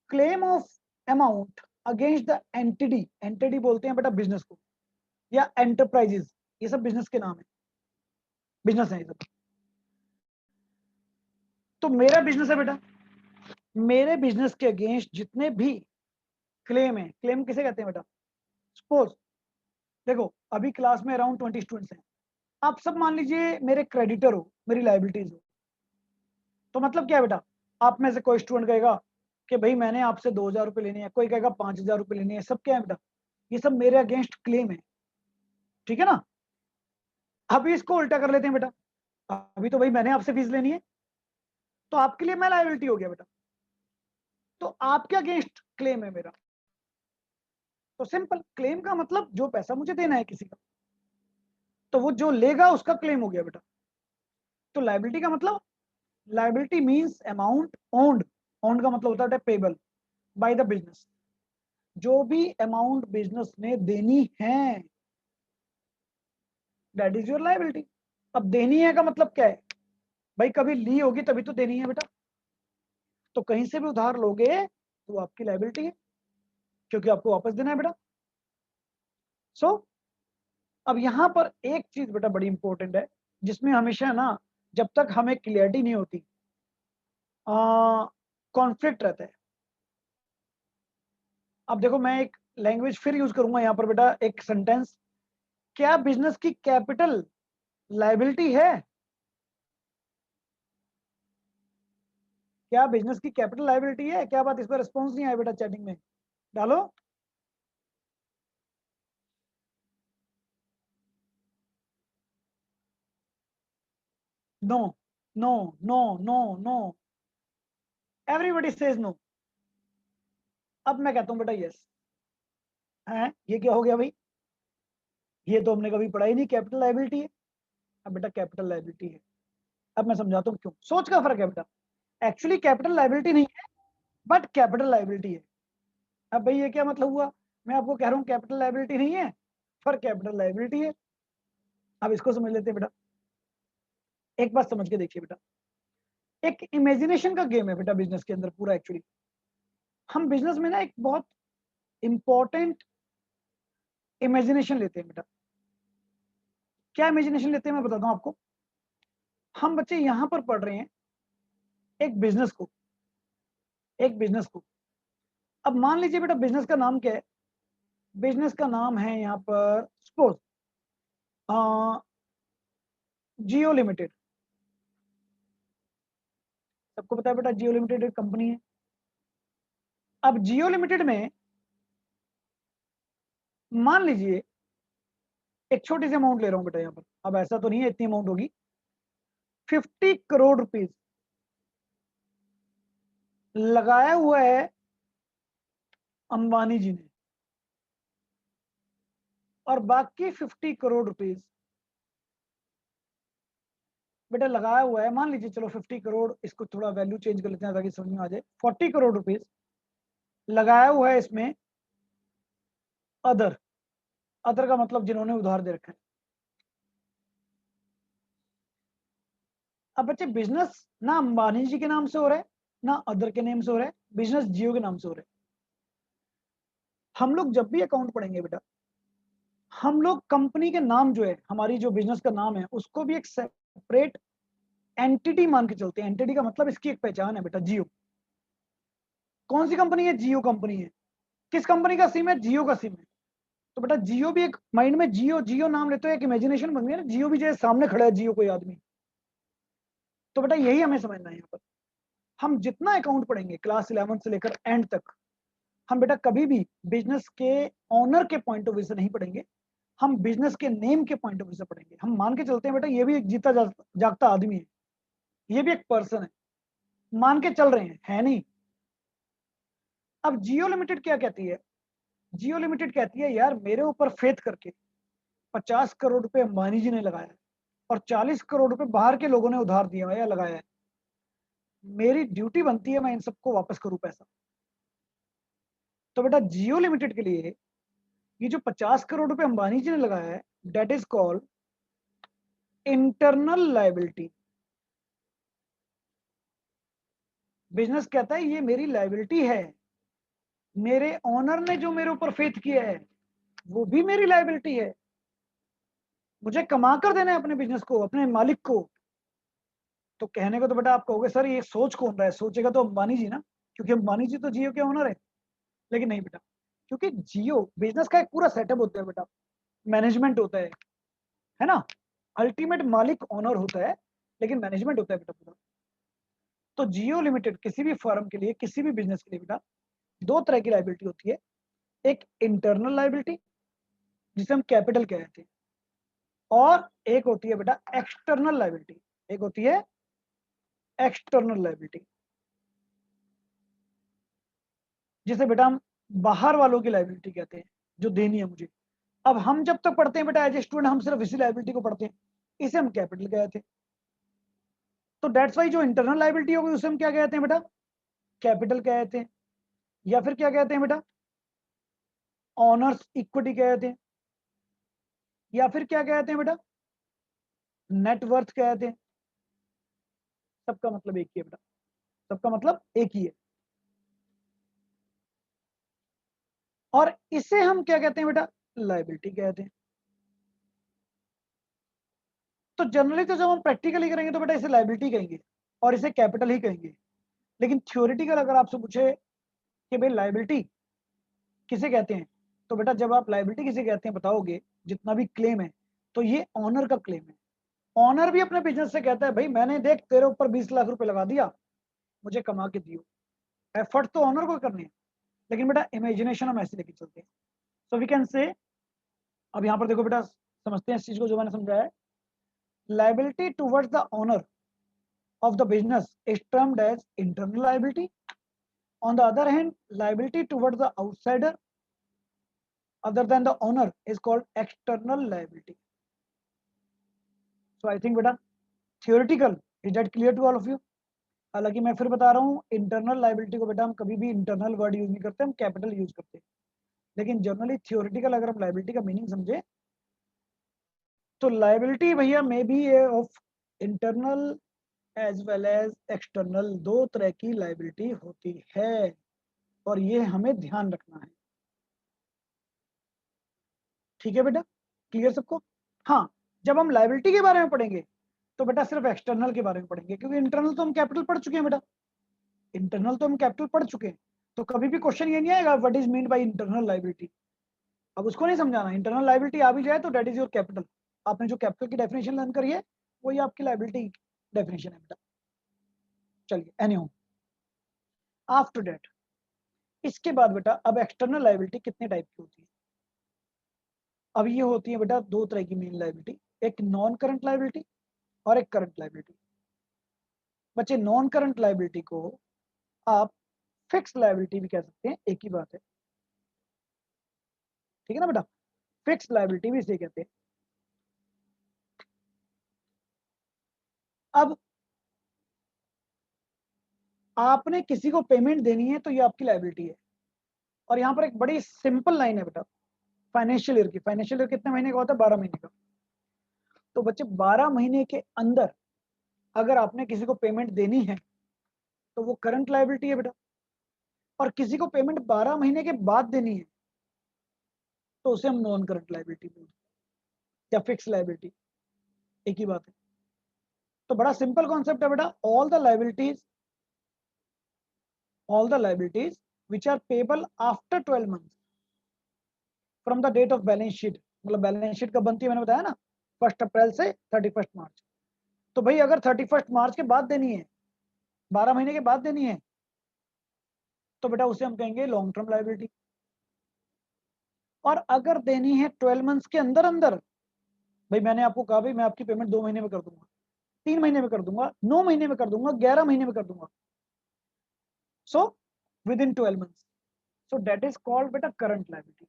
Claim of amount against the entity. Entity बोलते हैं बेटा बिजनेस को, या एंटरप्राइजेस, ये सब बिजनेस के नाम है, बिजनेस है ये सब। तो मेरा बिजनेस है बेटा, मेरे बिजनेस के अगेंस्ट जितने भी क्लेम है, क्लेम किसे कहते हैं बेटा? सपोज देखो अभी क्लास में अराउंड 20 स्टूडेंट्स हैं, आप सब मान लीजिए मेरे क्रेडिटर हो, मेरी लायबिलिटीज हो। तो मतलब क्या है बेटा, आप में से कोई स्टूडेंट कहेगा कि भाई मैंने आपसे 2,000 रुपए लेने हैं, कोई कहेगा 5,000 रुपए लेने हैं, सब क्या है बेटा? ये सब मेरे अगेंस्ट क्लेम है, ठीक है ना। अभी इसको उल्टा कर लेते हैं बेटा, अभी तो भाई मैंने आपसे फीस लेनी है, तो आपके लिए मैं लायबिलिटी हो गया बेटा, तो आपके अगेंस्ट क्लेम है मेरा। तो सिंपल, क्लेम का मतलब जो पैसा मुझे देना है किसी का, तो वो जो लेगा उसका क्लेम हो गया बेटा। तो लायबिलिटी का मतलब, liability means amount owned, owned का मतलब होता है पेबल बाय द बिजनेस, जो भी अमाउंट बिजनेस ने देनी है, दैट इज योर लायबिलिटी। अब देनी है का मतलब क्या है भाई, कभी ली होगी तभी तो देनी है बेटा, तो कहीं से भी उधार लोगे तो आपकी लायबिलिटी है, क्योंकि आपको वापस देना है बेटा। सो अब यहां पर एक चीज बेटा बड़ी इंपॉर्टेंट है, जिसमें हमेशा ना, जब तक हमें क्लियरिटी नहीं होती, कॉन्फ्लिक्ट रहता है। अब देखो मैं एक लैंग्वेज फिर यूज करूंगा यहाँ पर बेटा, एक सेंटेंस, क्या बिजनेस की कैपिटल लायबिलिटी है? क्या बिजनेस की कैपिटल लायबिलिटी है? क्या बात, इस पर रिस्पॉन्स नहीं आया बेटा चैटिंग में, डालो। No no no no no, everybody says no. अब मैं कहता हूं बेटा यस है। ये क्या हो गया भाई, ये तो हमने कभी पढ़ा ही नहीं, कैपिटल लायबिलिटी है। अब बेटा कैपिटल लायबिलिटी है, अब मैं समझाता हूँ क्यों, सोच का फर्क है बेटा। एक्चुअली कैपिटल लायबिलिटी नहीं है, बट कैपिटल लायबिलिटी है। अब भाई ये क्या मतलब हुआ, मैं आपको कह रहा हूँ कैपिटल लायबिलिटी नहीं है, पर कैपिटल लायबिलिटी है। अब इसको समझ लेते हैं बेटा, एक बात समझ के देखिए बेटा, एक इमेजिनेशन का गेम है बेटा बिजनेस के अंदर पूरा। एक्चुअली हम बिजनेस में ना एक बहुत इंपॉर्टेंट इमेजिनेशन लेते हैं बेटा। क्या इमेजिनेशन लेते हैं मैं बताता हूँ आपको। हम बच्चे यहाँ पर पढ़ रहे हैं एक बिजनेस को, एक बिजनेस को। अब मान लीजिए बेटा बिजनेस का नाम क्या है, बिजनेस का नाम है यहाँ पर सपोज जियो लिमिटेड। सबको पता है बेटा जियो लिमिटेड एक कंपनी है। अब जियो लिमिटेड में मान लीजिए एक छोटी सी अमाउंट ले रहा हूं बेटा यहाँ पर, अब ऐसा तो नहीं है इतनी अमाउंट होगी, 50 करोड़ रुपीज लगाया हुआ है अंबानी जी ने, और बाकी 50 करोड़ रुपीज बेटा लगाया हुआ है, मान लीजिए चलो 50 करोड़, इसको थोड़ा वैल्यू चेंज कर लेते हैं ताकि समझ में आ जाए, 40 करोड़ रुपीज लगाया हुआ है इसमें अदर, अदर का मतलब जिन्होंने उधार दे रखा है। अब बच्चे बिजनेस ना अंबानी जी के नाम से हो रहा है, ना अदर के नेम से हो रहा है, बिजनेस जियो के नाम से हो रहा है। हम लोग जब भी अकाउंट पढ़ेंगे बेटा, हम लोग कंपनी के नाम जो है, हमारी जो बिजनेस का नाम है, उसको भी एक सेपरेट एंटिटी मान के चलते हैं। एंटिटी का मतलब इसकी एक पहचान है बेटा, जियो। कौन सी कंपनी है? जियो कंपनी है। किस कंपनी का सिम है? जियो का सिम है। तो बेटा जियो भी एक, माइंड में जियो जियो नाम लेते हो एक इमेजिनेशन बन गया ना, जियो भी जैसे सामने खड़ा है जियो कोई आदमी। तो बेटा यही हमें समझना है यहाँ पर। हम जितना अकाउंट पढ़ेंगे क्लास 11 से लेकर एंड तक, हम बेटा कभी भी बिजनेस के ऑनर के पॉइंट ऑफ व्यू से नहीं पढ़ेंगे, हम बिजनेस के नेम के पॉइंट ऑफ व्यू से पढ़ेंगे। हम मान के चलते हैं बेटा ये भी एक जीता जागता आदमी है, ये भी एक पर्सन है, मान के चल रहे हैं, है नहीं। अब जियो लिमिटेड क्या कहती है? जियो लिमिटेड कहती है यार मेरे ऊपर फेथ करके 50 करोड़ रुपए अंबानी जी ने लगाया है, और 40 करोड़ रुपए बाहर के लोगों ने उधार दिया है या लगाया है, मेरी ड्यूटी बनती है मैं इन सबको वापस करूं पैसा। तो बेटा जियो लिमिटेड के लिए ये जो 50 करोड़ रुपए अंबानी जी ने लगाया है, that is called internal liability. Business कहता है ये मेरी लायबिलिटी है, मेरे ओनर ने जो मेरे ऊपर फेथ किया है वो भी मेरी लायबिलिटी है, मुझे कमा कर देना है अपने बिजनेस को, अपने मालिक को। तो कहने को तो बेटा आप कहोगे सर ये सोच कौन रहा है, सोचेगा तो अंबानी जी ना, क्योंकि अंबानी जी तो जियो के ओनर है। लेकिन नहीं बेटा, क्योंकि जियो बिजनेस का एक पूरा सेटअप होता है बेटा, मैनेजमेंट होता है ना। अल्टीमेट मालिक ओनर होता है, लेकिन मैनेजमेंट होता है बेटा पूरा। तो जियो लिमिटेड किसी भी फर्म के लिए, किसी भी बिजनेस के लिए बेटा दो तरह की लायबिलिटी होती है। एक इंटरनल लायबिलिटी जिसे हम कैपिटल कहते हैं, और एक होती है बेटा एक्सटर्नल लायबिलिटी, एक होती है एक्सटर्नल लायबिलिटी जिसे बेटा हम बाहर वालों की लायबिलिटी कहते हैं, जो देनी है मुझे। अब हम जब तक पढ़ते हैं बेटा एज ए स्टूडेंट हम सिर्फ इसी लायबिलिटी को पढ़ते हैं, इसे हम कैपिटल कहते हैं। तो दैट्स वाई जो इंटरनल लायबिलिटी होगी उसे हम क्या कहते हैं बेटा, कैपिटल कहते हैं, या फिर क्या कहते हैं बेटा, ऑनर्स इक्विटी कहते हैं, या फिर क्या कहते हैं बेटा, नेटवर्थ कहते हैं। सबका मतलब एक ही है बेटा, सबका मतलब एक ही है। और इसे हम क्या कहते हैं बेटा, लायबिलिटी कहते हैं। तो जनरली तो जब हम प्रैक्टिकली करेंगे तो बेटा इसे लायबिलिटी कहेंगे और इसे कैपिटल ही कहेंगे, लेकिन थ्योरेटिकल अगर आपसे पूछे कि भाई लायबिलिटी किसे कहते हैं, तो बेटा जब आप लायबिलिटी किसे कहते हैं बताओगे, जितना भी क्लेम है, तो ये ऑनर का क्लेम है। ऑनर भी अपने बिजनेस से कहता है भाई मैंने देख तेरे ऊपर 20 लाख रुपए लगा दिया, मुझे कमा के दियो। एफर्ट तो ऑनर को करने हैं, लेकिन बेटा इमेजिनेशन हम ऐसे लेके चलते हैं। सो वी कैन से, अब यहाँ पर देखो बेटा समझते हैं इस चीज को जो मैंने समझाया है। Liability towards the owner of the business is termed as internal liability. On the other hand, liability towards the outsider other than the owner is called external liability. So I think beta theoretical, is that clear to all of you? हालांकि मैं फिर बता रहा हूँ इंटरनल लाइबिलिटी को बेटा हम कभी भी इंटरनल वर्ड यूज नहीं करते, हम कैपिटल यूज करते हैं। लेकिन जनरली थियोरेटिकल अगर हम लाइबिलिटी का मीनिंग समझे तो लाइबिलिटी भैया may be of internal as well as external, दो तरह की लाइबिलिटी होती है और ये हमें ध्यान रखना है। ठीक है बेटा, क्लियर सबको? हाँ, जब हम लायबिलिटी के बारे में पढ़ेंगे तो बेटा सिर्फ एक्सटर्नल के बारे में पढ़ेंगे, क्योंकि इंटरनल तो हम कैपिटल पढ़ चुके हैं बेटा, इंटरनल तो हम कैपिटल पढ़ चुके हैं। तो कभी भी क्वेश्चन ये नहीं आएगा what is mean by internal liability, अब उसको नहीं समझाना। इंटरनल लायबिलिटी आ भी जाए तो दैट इज योर कैपिटल, आपने जो कैपिटल की डेफिनेशन लर्न करी है वही आपकी लायबिलिटी डेफिनेशन है बेटा। चलिए एनीहाउ, आफ्टर दैट, इसके बाद बेटा अब एक्सटर्नल लायबिलिटी कितने टाइप की होती है? अब ये होती है बेटा दो तरह की मेन लायबिलिटी, एक नॉन करंट लायबिलिटी और एक करंट लायबिलिटी। बच्चे नॉन करंट लायबिलिटी को आप फिक्स लायबिलिटी भी कह सकते हैं, एक ही बात है। ठीक है ना बेटा, फिक्स लायबिलिटी भी इसे कहते हैं। अब आपने किसी को पेमेंट देनी है तो ये आपकी लायबिलिटी है। और यहाँ पर एक बड़ी सिंपल लाइन है बेटा फाइनेंशियल ईयर की। फाइनेंशियल ईयर कितने महीने का होता है? 12 महीने का। तो बच्चे 12 महीने के अंदर अगर आपने किसी को पेमेंट देनी है तो वो करंट लायबिलिटी है बेटा, और किसी को पेमेंट 12 महीने के बाद देनी है तो उसे हम नॉन करंट लायबिलिटी बोलते हैं या फिक्स लायबिलिटी, एक ही बात है। तो बड़ा सिंपल कॉन्सेप्ट है बेटा, all the liabilities which are payable after 12 months from the date of balance sheet। मतलब बैलेंस शीट कब बनती है मैंने बताया ना, 1 अप्रैल से 31 मार्च। तो भाई अगर 31 मार्च के बाद देनी है, 12 महीने के बाद देनी है, तो बेटा उसे हम कहेंगे लॉन्ग टर्म लायबिलिटी। और अगर देनी है 12 मंथ्स के अंदर अंदर, भाई मैंने आपको कहा भाई मैं आपकी पेमेंट 2 महीने में कर दूंगा, 3 महीने में कर दूंगा, 9 महीने में कर दूंगा, 11 महीने में कर दूंगा, so with in 12 months, so that is called बेटा करंट लायबिलिटी।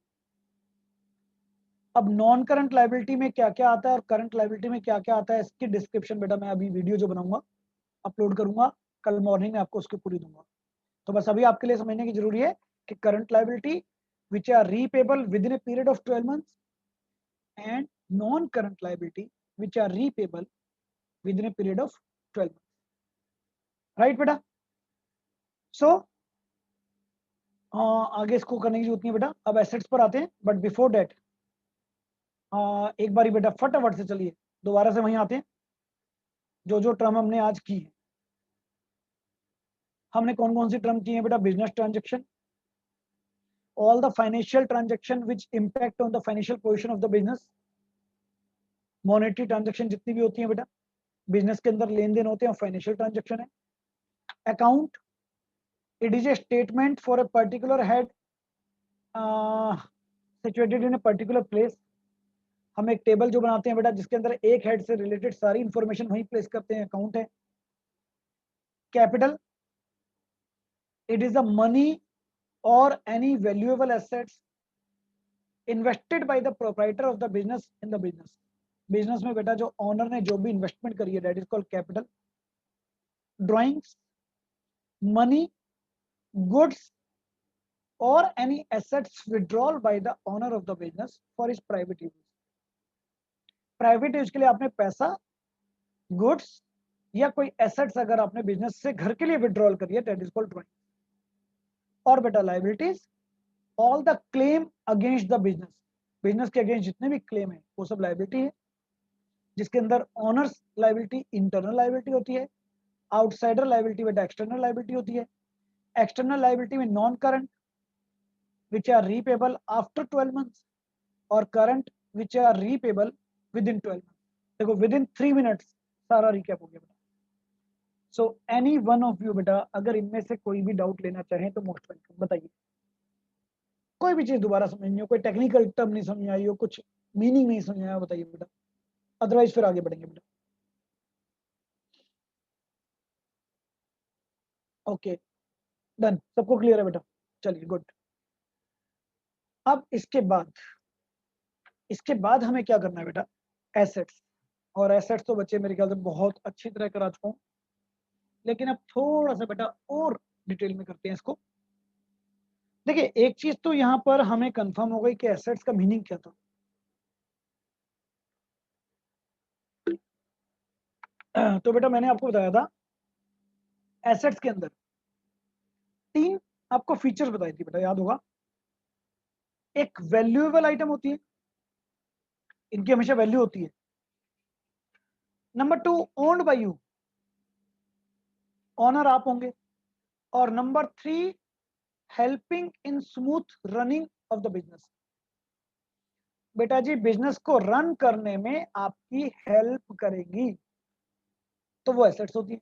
अब नॉन करंट लायबिलिटी में क्या क्या आता है और करंट लायबिलिटी में क्या क्या आता है, इसकी डिस्क्रिप्शन बेटा मैं अभी वीडियो जो बनाऊंगा अपलोड करूंगा, कल मॉर्निंग में आपको उसकी पूरी दूंगा। तो बस अभी आपके लिए समझने की जरूरी है कि current liability which are repayable within a period of 12 months and non-current liability which are repayable within a period of 12 months, right बेटा? so आगे इसको करने की जरूरत नहीं है बेटा, अब एसेट्स पर आते हैं। बट बिफोर डेट एक बारी बेटा फटाफट से चलिए दोबारा से वहीं आते हैं जो जो टर्म हमने आज की है। हमने कौन कौन सी टर्म की है बेटा? Business transaction, all the financial transaction which impact on the financial position of the business, monetary transaction जितनी भी होती है बेटा बिजनेस के अंदर लेन देन होते हैं, फाइनेंशियल ट्रांजेक्शन है। Account, it is a statement for a particular head situated in a particular place. हम एक टेबल जो बनाते हैं बेटा जिसके अंदर एक हेड से रिलेटेड सारी इंफॉर्मेशन वहीं प्लेस करते हैं, अकाउंट है। Capital, it is the money और any valuable assets invested by the proprietor of the business in the business. Business में बेटा जो ऑनर ने जो भी इन्वेस्टमेंट करी है that is called capital. Drawings, money, goods और any assets withdrawal by the owner of the business for his private use. Private use के लिए आपने पैसा, गुड्स या कोई एसेट्स अगर आपने बिजनेस से घर के लिए विड्रॉल करी है दैट इज कॉल्ड ड्राइंग। और बेटा liabilities, all the claim against the business. Business के अगेंस्ट जितने भी क्लेम है वो सब लायबिलिटी है, जिसके अंदर ओनर्स लायबिलिटी इंटरनल लायबिलिटी होती है, आउटसाइडर लायबिलिटी बेटा एक्सटर्नल लायबिलिटी होती है। एक्सटर्नल लायबिलिटी में non current which are repayable after 12 months और current which are repayable within 12 months. देखो विद इन 3 मिनट्स सारा रिकैप हो गया बेटा। So any one of you बेटा अगर इनमें से कोई भी डाउट लेना चाहें तो मोस्ट वेलकम, बताइए। कोई भी चीज दोबारा समझनी हो, कोई टेक्निकल टर्म नहीं समझ आई हो, कुछ मीनिंग नहीं समझ आया, बताइए बेटा, अदरवाइज फिर आगे बढ़ेंगे बेटा। ओके डन, सबको क्लियर है बेटा, चलिए गुड। अब इसके बाद हमें क्या करना है बेटा, एसेट्स। और एसेट्स तो बच्चे मेरे ख्याल से बहुत अच्छी तरह करा चुका हूँ, लेकिन अब थोड़ा सा बेटा और डिटेल में करते हैं इसको। देखिए एक चीज तो यहाँ पर हमें कंफर्म हो गई कि एसेट्स का मीनिंग क्या था। तो बेटा मैंने आपको बताया था एसेट्स के अंदर 3 आपको फीचर्स बताई थी बेटा, याद होगा। एक वैल्यूएबल आइटम होती है, इनकी हमेशा वैल्यू होती है। नंबर 2 ओन्ड बाय यू, ऑनर आप होंगे। और नंबर 3 helping in smooth running of the business. बेटा जी बिजनेस को रन करने में आपकी हेल्प करेगी, तो वो एसेट्स होती है।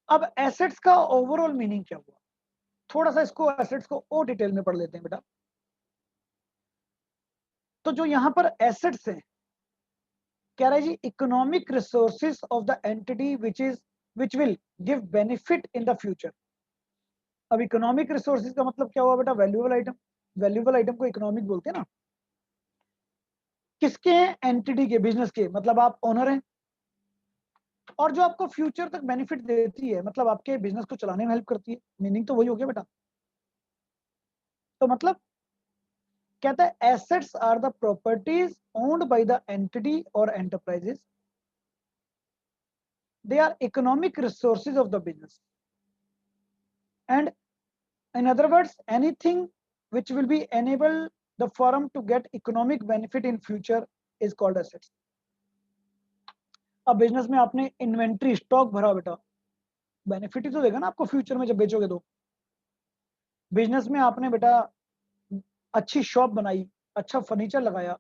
अब एसेट्स का ओवरऑल मीनिंग क्या हुआ, थोड़ा सा इसको एसेट्स को और डिटेल में पढ़ लेते हैं बेटा। तो जो यहां पर एसेट्स हैं, कह रहा है जी economic resources of the entity which will give benefit in the future. अब इकोनॉमिक रिसोर्सेज का मतलब क्या हुआ बेटा, वैल्यूएबल आइटम। वैल्यूएबल आइटम को इकोनॉमिक बोलते हैं ना। किसके हैं, एंटिटी के, बिजनेस के, मतलब आप ओनर हैं। और जो आपको फ्यूचर तक बेनिफिट देती है, मतलब आपके बिजनेस को चलाने में हेल्प करती है। मीनिंग तो वही हो गया बेटा। तो मतलब कहता है assets are the properties owned by the entity और enterprises, they are economic resources of the business, and in other words anything which will be enable the firm to get economic benefit in future is called assets. अब बिजनेस में आपने इन्वेंट्री स्टॉक भरा बेटा, बेनिफिट ही तो देगा ना आपको फ्यूचर में जब बेचोगे तो। बिजनेस में आपने बेटा अच्छी शॉप बनाई, अच्छा फर्नीचर लगाया,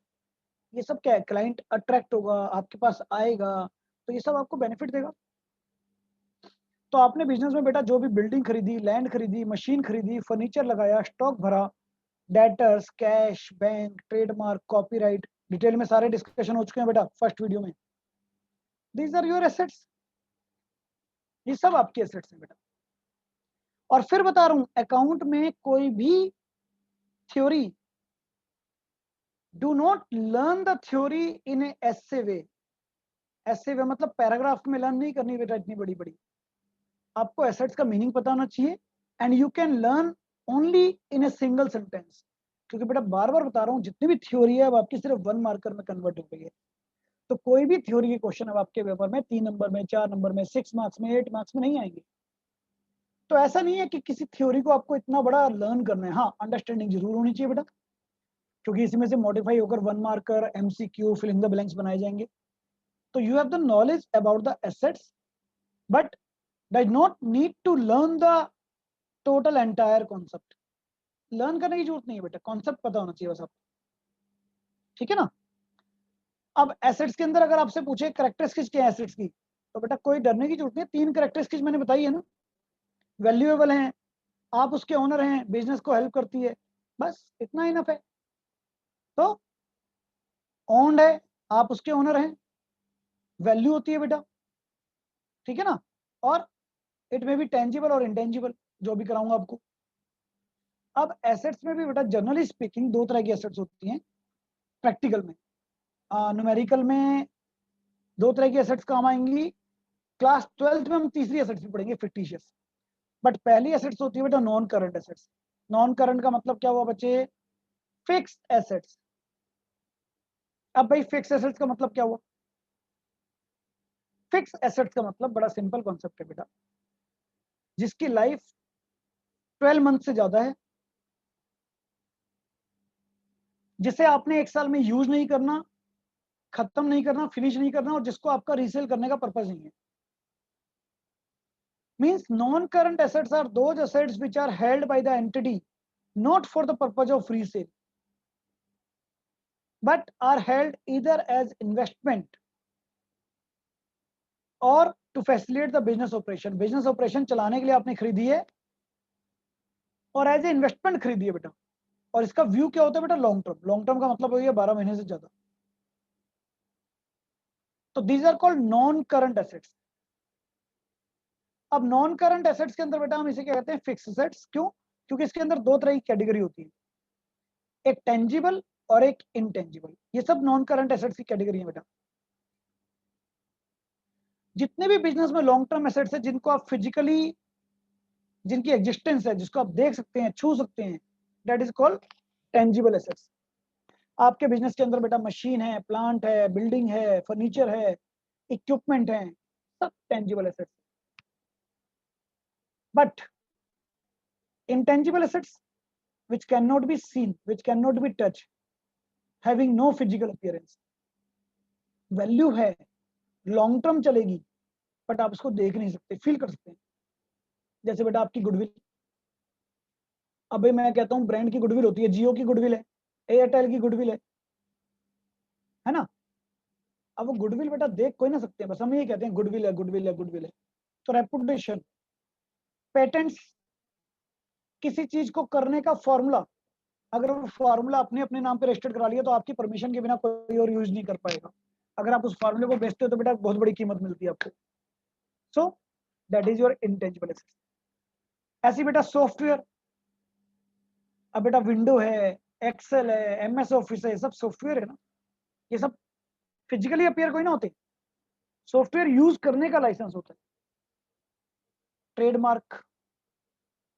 ये सब क्या है, क्लाइंट अट्रैक्ट होगा, आपके पास आएगा, तो ये सब आपको बेनिफिट देगा। तो आपने बिजनेस में बेटा जो भी बिल्डिंग खरीदी, लैंड खरीदी, मशीन खरीदी, फर्नीचर लगाया, स्टॉक भरा, debtors, cash, bank, trademark, copyright, detail में सारे डिस्कशन हो चुके हैं बेटा फर्स्ट वीडियो में। दीज आर योर एसेट्स, ये सब आपके एसेट्स हैं बेटा। और फिर बता रहा हूं अकाउंट में कोई भी theory, do not learn the theory in a ऐसे वे। ऐसे वे मतलब पैराग्राफ में लर्न नहीं करनी बेटा इतनी बड़ी बड़ी, आपको एसेट्स का मीनिंग पता होना चाहिए। And you can learn only in a single sentence, क्योंकि बेटा बार बार बता रहा हूँ जितनी भी थ्योरी है अब आपकी सिर्फ 1 मार्कर में कन्वर्ट हो गई है। तो कोई भी थ्योरी के क्वेश्चन अब आपके पेपर में 3 नंबर में, 4 नंबर में, 6 मार्क्स में, 8 मार्क्स में नहीं आएंगे। तो ऐसा नहीं है कि किसी थ्योरी को आपको इतना बड़ा लर्न करना है। हाँ अंडरस्टैंडिंग जरूर होनी चाहिए बेटा, क्योंकि इसमें से मॉडिफाई होकर 1 marker, MCQ, fill in the blanks बनाए जाएंगे। तो you have the knowledge about the assets but does not need to learn the total entire concept. Learn करने की जरूरत नहीं है बेटा, कॉन्सेप्ट पता होना चाहिए बस आपको, ठीक है ना। अब एसेट्स के अंदर अगर आपसे पूछे कैरेक्टरिस्टिक्स क्या है एसेट्स की, तो बेटा कोई डरने की जरूरत नहीं है। 3 कैरेक्टरिस्टिक्स मैंने बताई है ना, वैल्यूएबल हैं, आप उसके ओनर हैं, बिजनेस को हेल्प करती है, बस इतना इनफ है। तो ओन्ड है, आप उसके ओनर हैं, वैल्यू होती है बेटा, ठीक है ना। और इट में भी टेंजिबल और इंटेंजिबल, जो भी कराऊंगा आपको। अब एसेट्स में भी बेटा जनरली स्पीकिंग दो तरह की एसेट्स होती हैं प्रैक्टिकल में। न्यूमेरिकल में दो तरह की एसेट्स काम आएंगी, क्लास 12th में हम तीसरी एसेट्स भी पढ़ेंगे, फिक्टिशियस। बट पहली एसेट्स होती है बेटा non current assets. Non current का मतलब क्या हुआ बच्चे? Fixed assets. अब भाई फिक्स एसेट्स का मतलब क्या हुआ? फिक्स एसेट्स का मतलब बड़ा सिंपल कॉन्सेप्ट है बेटा, जिसकी लाइफ 12 मंथ से ज्यादा है, जिसे आपने एक साल में यूज नहीं करना, खत्म नहीं करना, फिनिश नहीं करना, और जिसको आपका रीसेल करने का पर्पज नहीं है। Means non current assets are those assets which are held by the entity not for the purpose of resale but are held either as investment or to facilitate the business operation। Business operation चलाने के लिए आपने खरीदी है और एज ए इन्वेस्टमेंट खरीदी है बेटा। और इसका व्यू क्या होता है बेटा? Long term. लॉन्ग टर्म का मतलब हो गया 12 महीने से ज्यादा। तो these are called non current assets. अब नॉन करंट एसेट्स के अंदर बेटा हम इसे क्या कहते हैं? Fix assets. क्यों? क्योंकि इसके अंदर दो तरह की कैटेगरी होती है, एक टेंजिबल और एक इनटेंजिबल। ये सब नॉन करंट एसेट्स की कैटेगरी है बेटा। जितने भी बिजनेस में लॉन्ग टर्म एसेट्स है, जिनको आप फिजिकली, जिनकी एग्जिस्टेंस है, जिसको आप देख सकते हैं, छू सकते हैं, that is called tangible assets. आपके बिजनेस के अंदर बेटा मशीन है, प्लांट है, बिल्डिंग है, फर्नीचर है, इक्विपमेंट है, सब tangible assets. But intangible assets which cannot be seen, which cannot be touched, having no physical appearance, value है, लॉन्ग टर्म चलेगी, बट आप उसको देख नहीं सकते, फील कर सकते हैं। जैसे बेटा आपकी गुडविल। अभी मैं कहता हूँ ब्रांड की गुडविल होती है, जियो की गुडविल है, एयरटेल की गुडविल है ना। अब वो गुडविल बेटा देख कोई ना सकते हैं, बस हम ये कहते हैं गुडविल है, गुडविल है, गुडविल है। तो रेपुटेशन, पेटेंट्स, किसी चीज को करने का फॉर्मूला, अगर वो फार्मूला अपने अपने नाम पे रजिस्टर्ड करा लिया तो आपकी परमिशन के बिना कोई और यूज नहीं कर पाएगा। अगर आप उस फार्मूले को बेचते हो तो बेटा बहुत बड़ी कीमत मिलती है आपको। So that is your intangible asset. ऐसी बेटा सॉफ्टवेयर, अब बेटा विंडो है, एक्सेल है, एमएस ऑफिस है, ये सब सॉफ्टवेयर है ना। ये सब फिजिकली अपीयर कोई ना होते, सॉफ्टवेयर यूज करने का लाइसेंस होता है। ट्रेडमार्क,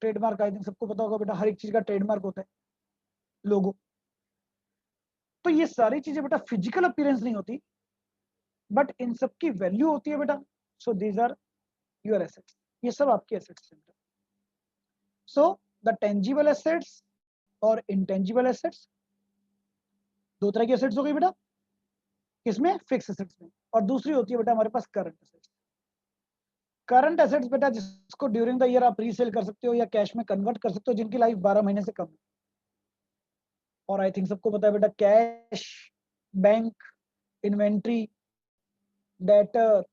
ट्रेडमार्क आई थिंक सबको पता होगा बेटा, हर एक चीज का ट्रेडमार्क होता है, लोगो। तो ये सारी चीजें बेटा फिजिकल अपीयरेंस नहीं होती, बट इन सब की वैल्यू होती है बेटा। So these are your assets. ये सब आपके एसेट्स हैं। सो द टेंजिबल एसेट्स और इंटेंजिबल एसेट्स, दो तरह की एसेट्स हो गई बेटा, किसमें? फिक्स एसेट्स में। और दूसरी होती है बेटा हमारे पास करंट एसेट्स। करंट एसेट्स बेटा जिसको ड्यूरिंग द ईयर आप रीसेल कर सकते हो या कैश में कन्वर्ट कर सकते हो, जिनकी लाइफ 12 महीने से कम है। और आई थिंक सबको पता है बेटा, cash, bank, inventory, debtor,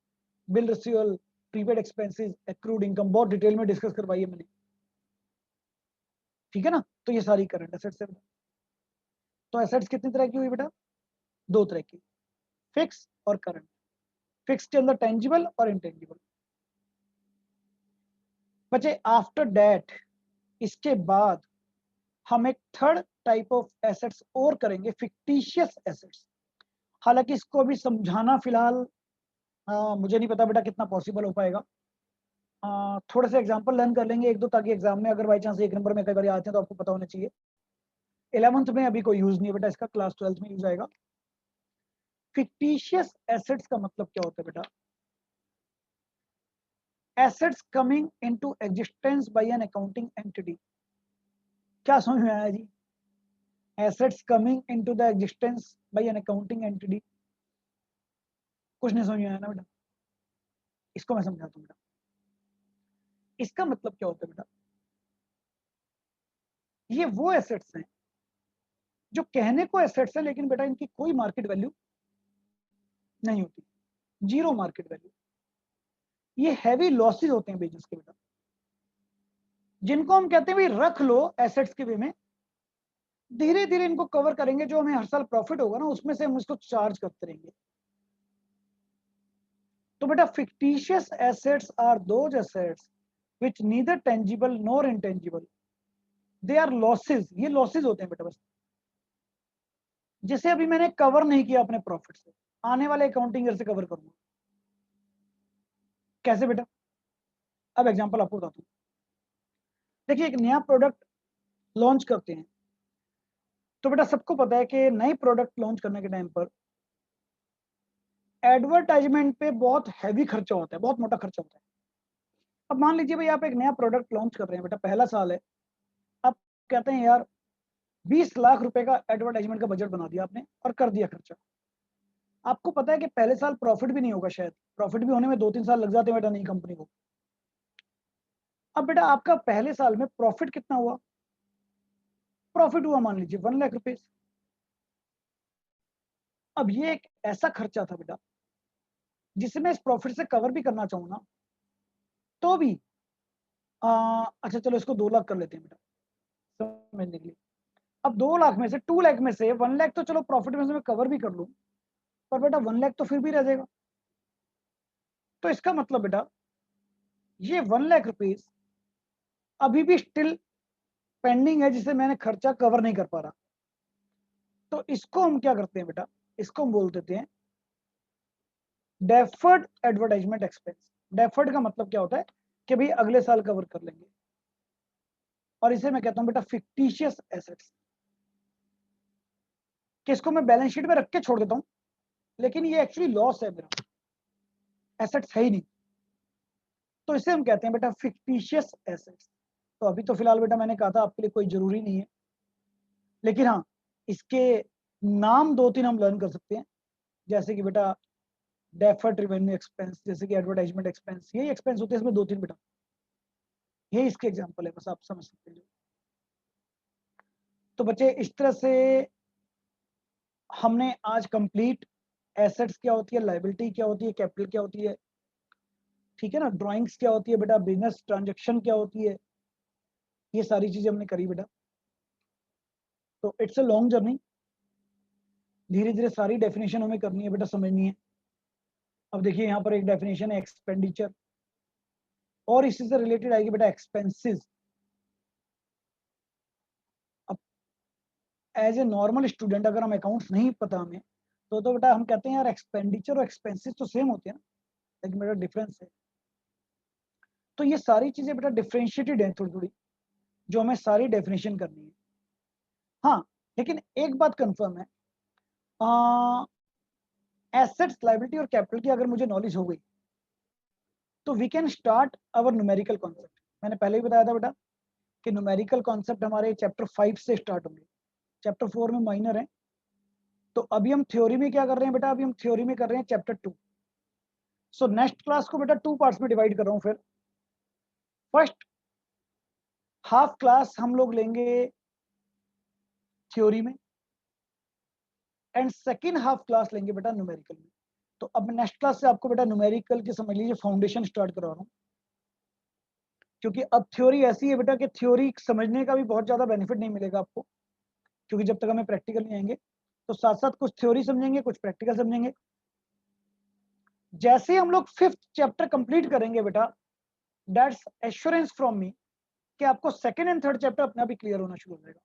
bill रिसीवल, prepaid expenses, accrued income, बहुत डिटेल में डिस्कस करवाई है मैंने, ठीक है ना। तो ये सारी करंट एसेट्स है। तो एसेट्स कितनी तरह की हुई बेटा? दो तरह की, फिक्स और करंट। फिक्स के अंदर टेंजिबल और इंटेंजिबल। बच्चे आफ्टर दैट, इसके बाद हम एक थर्ड टाइप ऑफ एसेट्स और करेंगे, फिक्टिशियस एसेट्स। हालांकि इसको अभी समझाना फिलहाल मुझे नहीं पता बेटा कितना पॉसिबल हो पाएगा। थोड़े से एग्जांपल लर्न कर लेंगे एक दो, ताकि एग्जाम में अगर बाई चांस एक नंबर में कई बार आते हैं तो आपको पता होना चाहिए। 11th में अभी कोई यूज नहीं है बेटा इसका, क्लास 12th में यूज आएगा। फिक्टिशियस एसेट्स का मतलब क्या होता है बेटा? Assets coming into existence by an accounting entity. क्या समझ में आया जी? Assets coming into the existence by an accounting entity, कुछ नहीं समझ में आया ना बेटा? इसको मैं समझाता हूँ बेटा। इसका मतलब क्या होता है बेटा? ये वो एसेट्स हैं जो कहने को एसेट्स है, लेकिन बेटा इनकी कोई मार्केट वैल्यू नहीं होती, जीरो मार्केट वैल्यू। ये हैवी लॉसेस होते हैं बिजनेस के बेटा। जिनको हम कहते हैं भाई रख लो एसेट्स के वे में, धीरे धीरे इनको कवर करेंगे, जो हमें हर साल प्रॉफिट होगा ना उसमें से हम इसको चार्ज करते रहेंगे। तो बेटा fictitious assets are those assets which neither tangible nor intangible, they are losses, ये लॉसेस होते हैं बेटा बस, जिसे अभी मैंने कवर नहीं किया अपने प्रॉफिट से, आने वाले अकाउंटिंग ईयर से कवर करूंगा। कैसे बेटा? अब एग्जांपल आपको बताता हूं। देखिए एक नया प्रोडक्ट लॉन्च करते हैं, तो बेटा सबको पता है कि नए प्रोडक्ट लॉन्च करने के टाइम पर एडवर्टाइजमेंट पे बहुत हैवी खर्चा होता है, बहुत मोटा खर्चा होता है। अब मान लीजिए भाई आप एक नया प्रोडक्ट लॉन्च कर रहे हैं बेटा, पहला साल है, आप कहते हैं यार 20 लाख रुपए का एडवर्टाइजमेंट का बजट बना दिया आपने और कर दिया खर्चा। आपको पता है कि पहले साल प्रॉफिट भी नहीं होगा, शायद प्रॉफिट भी होने में 2-3 साल लग जाते हैं बेटा नई कंपनी को। अब बेटा आपका पहले साल में प्रॉफिट कितना हुआ? प्रॉफिट हुआ मान लीजिए 1 लाख रुपए। अब ये एक ऐसा खर्चा था बेटा जिसे मैं इस प्रॉफिट से कवर भी करना चाहूँ ना, तो भी अच्छा चलो इसको 2 लाख कर लेते हैं बेटा समझने के लिए। अब 2 लाख में से 2 लाख में से 1 लाख तो चलो प्रॉफिट में से मैं कवर भी कर लूं, पर बेटा 1 लाख तो फिर भी रह जाएगा। तो इसका मतलब बेटा ये 1 लाख रुपीस अभी भी स्टिल पेंडिंग है, जिसे मैंने खर्चा कवर नहीं कर पा रहा। तो इसको हम क्या करते हैं बेटा, इसको हम बोल देते हैं डेफर्ड एडवर्टाइजमेंट एक्सपेंस। डेफर्ड का मतलब क्या होता है कि भाई अगले साल कवर कर लेंगे, और इसे मैं कहता हूं बेटा फिक्टिशियस एसेट्स, कि इसको मैं बैलेंस शीट में रख के छोड़ देता हूं, लेकिन ये एक्चुअली लॉस है मेरा, एसेट्स है ही नहीं। तो इसे हम कहते हैं बेटा फिक्टिशियस एसेट्स। तो अभी तो फिलहाल बेटा मैंने कहा था आपके लिए कोई जरूरी नहीं है, लेकिन हाँ इसके नाम 2-3 हम लर्न कर सकते हैं, जैसे कि बेटा डेफर्ड रेवेन्यू एक्सपेंस, जैसे कि एडवर्टाइजमेंट एक्सपेंस, यही एक्सपेंस होते हैं इसमें 2-3 बेटा, ये इसके एग्जांपल है, बस आप समझ सकते हैं। तो बच्चे इस तरह से हमने आज कंप्लीट एसेट्स क्या होती है, लायबिलिटी क्या होती है, कैपिटल क्या होती है, ठीक है ना, ड्राइंग्स क्या होती है बेटा, बिजनेस ट्रांजैक्शन क्या होती है, ये सारी चीजें हमने करी बेटा। तो इट्स अ लॉन्ग जर्नी, धीरे धीरे सारी डेफिनेशन हमें करनी है बेटा, समझनी है। अब देखिए यहाँ पर एक डेफिनेशन है एक्सपेंडिचर, और इसी से रिलेटेड आएगी बेटा एक्सपेंसेस। अब एज ए नॉर्मल स्टूडेंट अगर हम अकाउंट्स नहीं पता हमें, तो बेटा हम कहते हैं यार एक्सपेंडिचर और एक्सपेंसेस तो सेम होते हैं ना, लेकिन बेटा डिफरेंस है। तो ये सारी चीजें बेटा डिफ्रेंशिएटेड है थोड़ी थोड़ी, जो हमें सारी डेफिनेशन करनी है। हाँ लेकिन एक बात कंफर्म है, एसेट्स लायबिलिटी और कैपिटल की अगर मुझे नॉलेज हो गई तो we can start our numerical concept. मैंने पहले ही बताया था बेटा कि न्यूमेरिकल कॉन्सेप्ट हमारे चैप्टर 5 से स्टार्ट होंगे, चैप्टर 4 में माइनर है। तो अभी हम थ्योरी में क्या कर रहे हैं बेटा, अभी हम थ्योरी में कर रहे हैं चैप्टर 2। सो नेक्स्ट क्लास को बेटा 2 पार्ट्स में डिवाइड कर रहा हूं। फिर फर्स्ट हाफ क्लास हम लोग लेंगे थ्योरी में, एंड सेकेंड हाफ क्लास लेंगे बेटा न्यूमेरिकल में। तो अब नेक्स्ट क्लास से आपको बेटा न्यूमेरिकल की समझ लीजिए फाउंडेशन स्टार्ट करवा रहा हूँ, क्योंकि अब थ्योरी ऐसी है बेटा कि थ्योरी समझने का भी बहुत ज्यादा बेनिफिट नहीं मिलेगा आपको, क्योंकि जब तक हमें प्रैक्टिकल नहीं आएंगे। तो साथ साथ कुछ थ्योरी समझेंगे, कुछ प्रैक्टिकल समझेंगे। जैसे हम लोग 5th चैप्टर कंप्लीट करेंगे बेटा, दैट्स एश्योरेंस फ्रॉम मी कि आपको सेकंड एंड थर्ड चैप्टर अपने आप ही क्लियर होना शुरू हो जाएगा,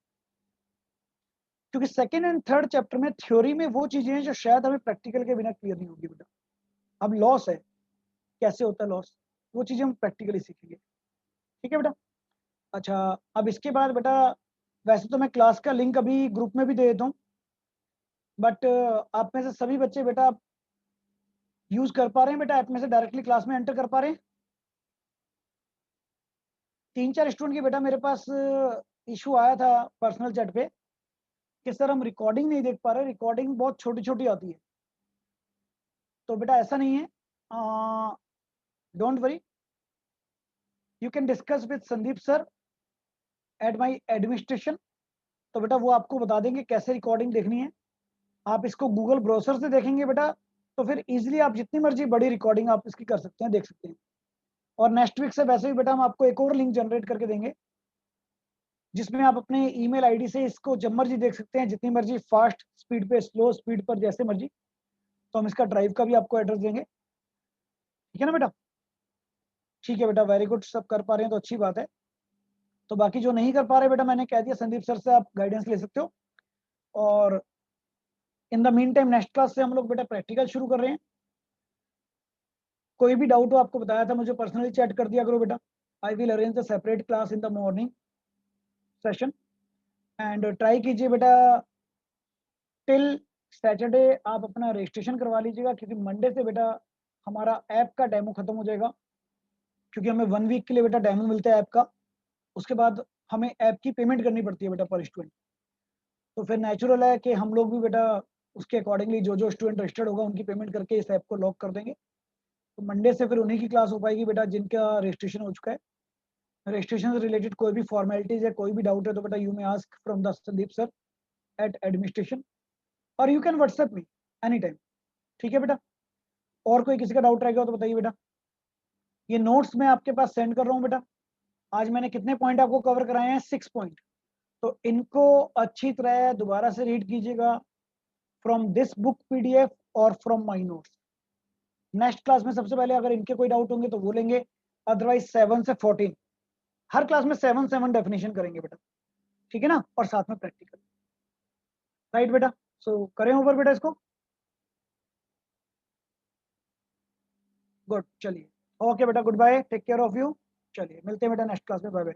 क्योंकि सेकंड एंड थर्ड चैप्टर में थ्योरी में वो चीजें हैं जो शायद हमें प्रैक्टिकल के बिना क्लियर नहीं होगी बेटा। अब लॉस है, कैसे होता है लॉस, वो चीजें हम प्रैक्टिकली सीखेंगे, ठीक है बेटा। अच्छा अब इसके बाद बेटा, वैसे तो मैं क्लास का लिंक अभी ग्रुप में भी दे देता हूँ, बट आप में से सभी बच्चे बेटा यूज कर पा रहे हैं बेटा, ऐप में से डायरेक्टली क्लास में एंटर कर पा रहे हैं? 3-4 स्टूडेंट की बेटा मेरे पास इशू आया था पर्सनल चैट पे कि सर हम रिकॉर्डिंग नहीं देख पा रहे, रिकॉर्डिंग बहुत छोटी छोटी आती है। तो बेटा ऐसा नहीं है, don't worry, you can discuss with Sandeep sir at my administration. तो बेटा वो आपको बता देंगे कैसे रिकॉर्डिंग देखनी है। आप इसको गूगल ब्राउजर से देखेंगे बेटा, तो फिर इजीली आप जितनी मर्जी बड़ी रिकॉर्डिंग आप इसकी कर सकते हैं, देख सकते हैं। और नेक्स्ट वीक से वैसे भी बेटा हम आपको एक और लिंक जनरेट करके देंगे, जिसमें आप अपने ईमेल आईडी से इसको जब मर्जी देख सकते हैं, जितनी मर्जी फास्ट स्पीड पे, स्लो स्पीड पर, जैसे मर्जी। तो हम इसका ड्राइव का भी आपको एड्रेस देंगे, ठीक है ना बेटा? ठीक है बेटा, वेरी गुड, सब कर पा रहे हैं तो अच्छी बात है। तो बाकी जो नहीं कर पा रहे बेटा, मैंने कह दिया संदीप सर से आप गाइडेंस ले सकते हो। और in the mean time next class से हम लोग बेटा प्रैक्टिकल शुरू कर रहे हैं। कोई भी डाउट हो, आपको बताया था, मुझे पर्सनली चैट कर दिया करो बेटा। I will arrange the separate class in the morning session. And try कीजिए बेटा टिल सैटरडे आप अपना रजिस्ट्रेशन करवा लीजिएगा, क्योंकि मंडे से बेटा हमारा ऐप का डेमो खत्म हो जाएगा, क्योंकि हमें 1 वीक के लिए बेटा डेमो मिलता है ऐप का। उसके बाद हमें ऐप की पेमेंट करनी पड़ती है बेटा पर स्टूडेंट। तो फिर नेचुरल है कि हम लोग भी बेटा उसके अकॉर्डिंगली जो जो स्टूडेंट रजिस्टर्ड होगा उनकी पेमेंट करके इस ऐप को लॉक कर देंगे। तो मंडे से फिर उन्हीं की क्लास हो पाएगी बेटा जिनका रजिस्ट्रेशन हो चुका है। रजिस्ट्रेशन से रिलेटेड कोई भी फॉर्मेलिटीज है, कोई भी डाउट है, तो बेटा you may ask from the Sandeep sir at administration, और you can WhatsApp me any time, ठीक है बेटा? और कोई किसी का डाउट रहेगा तो बताइए बेटा। ये नोट्स मैं आपके पास सेंड कर रहा हूँ बेटा। आज मैंने कितने पॉइंट आपको कवर कराए हैं? 6 पॉइंट। तो इनको अच्छी तरह दोबारा से रीड कीजिएगा फ्रॉम दिस बुक पीडीएफ और from my notes. Next class में सबसे पहले अगर इनके कोई डाउट होंगे तो वो लेंगे, अदरवाइज 7 से 14 हर क्लास में 7 डेफिनेशन करेंगे बेटा, ठीक है ना? और साथ में प्रैक्टिकल, राइट बेटा? सो करें ओवर बेटा इसको। गुड, चलिए, ओके बेटा, good bye, take care of you. चलिए मिलते हैं बेटा नेक्स्ट क्लास में, बाय बाय।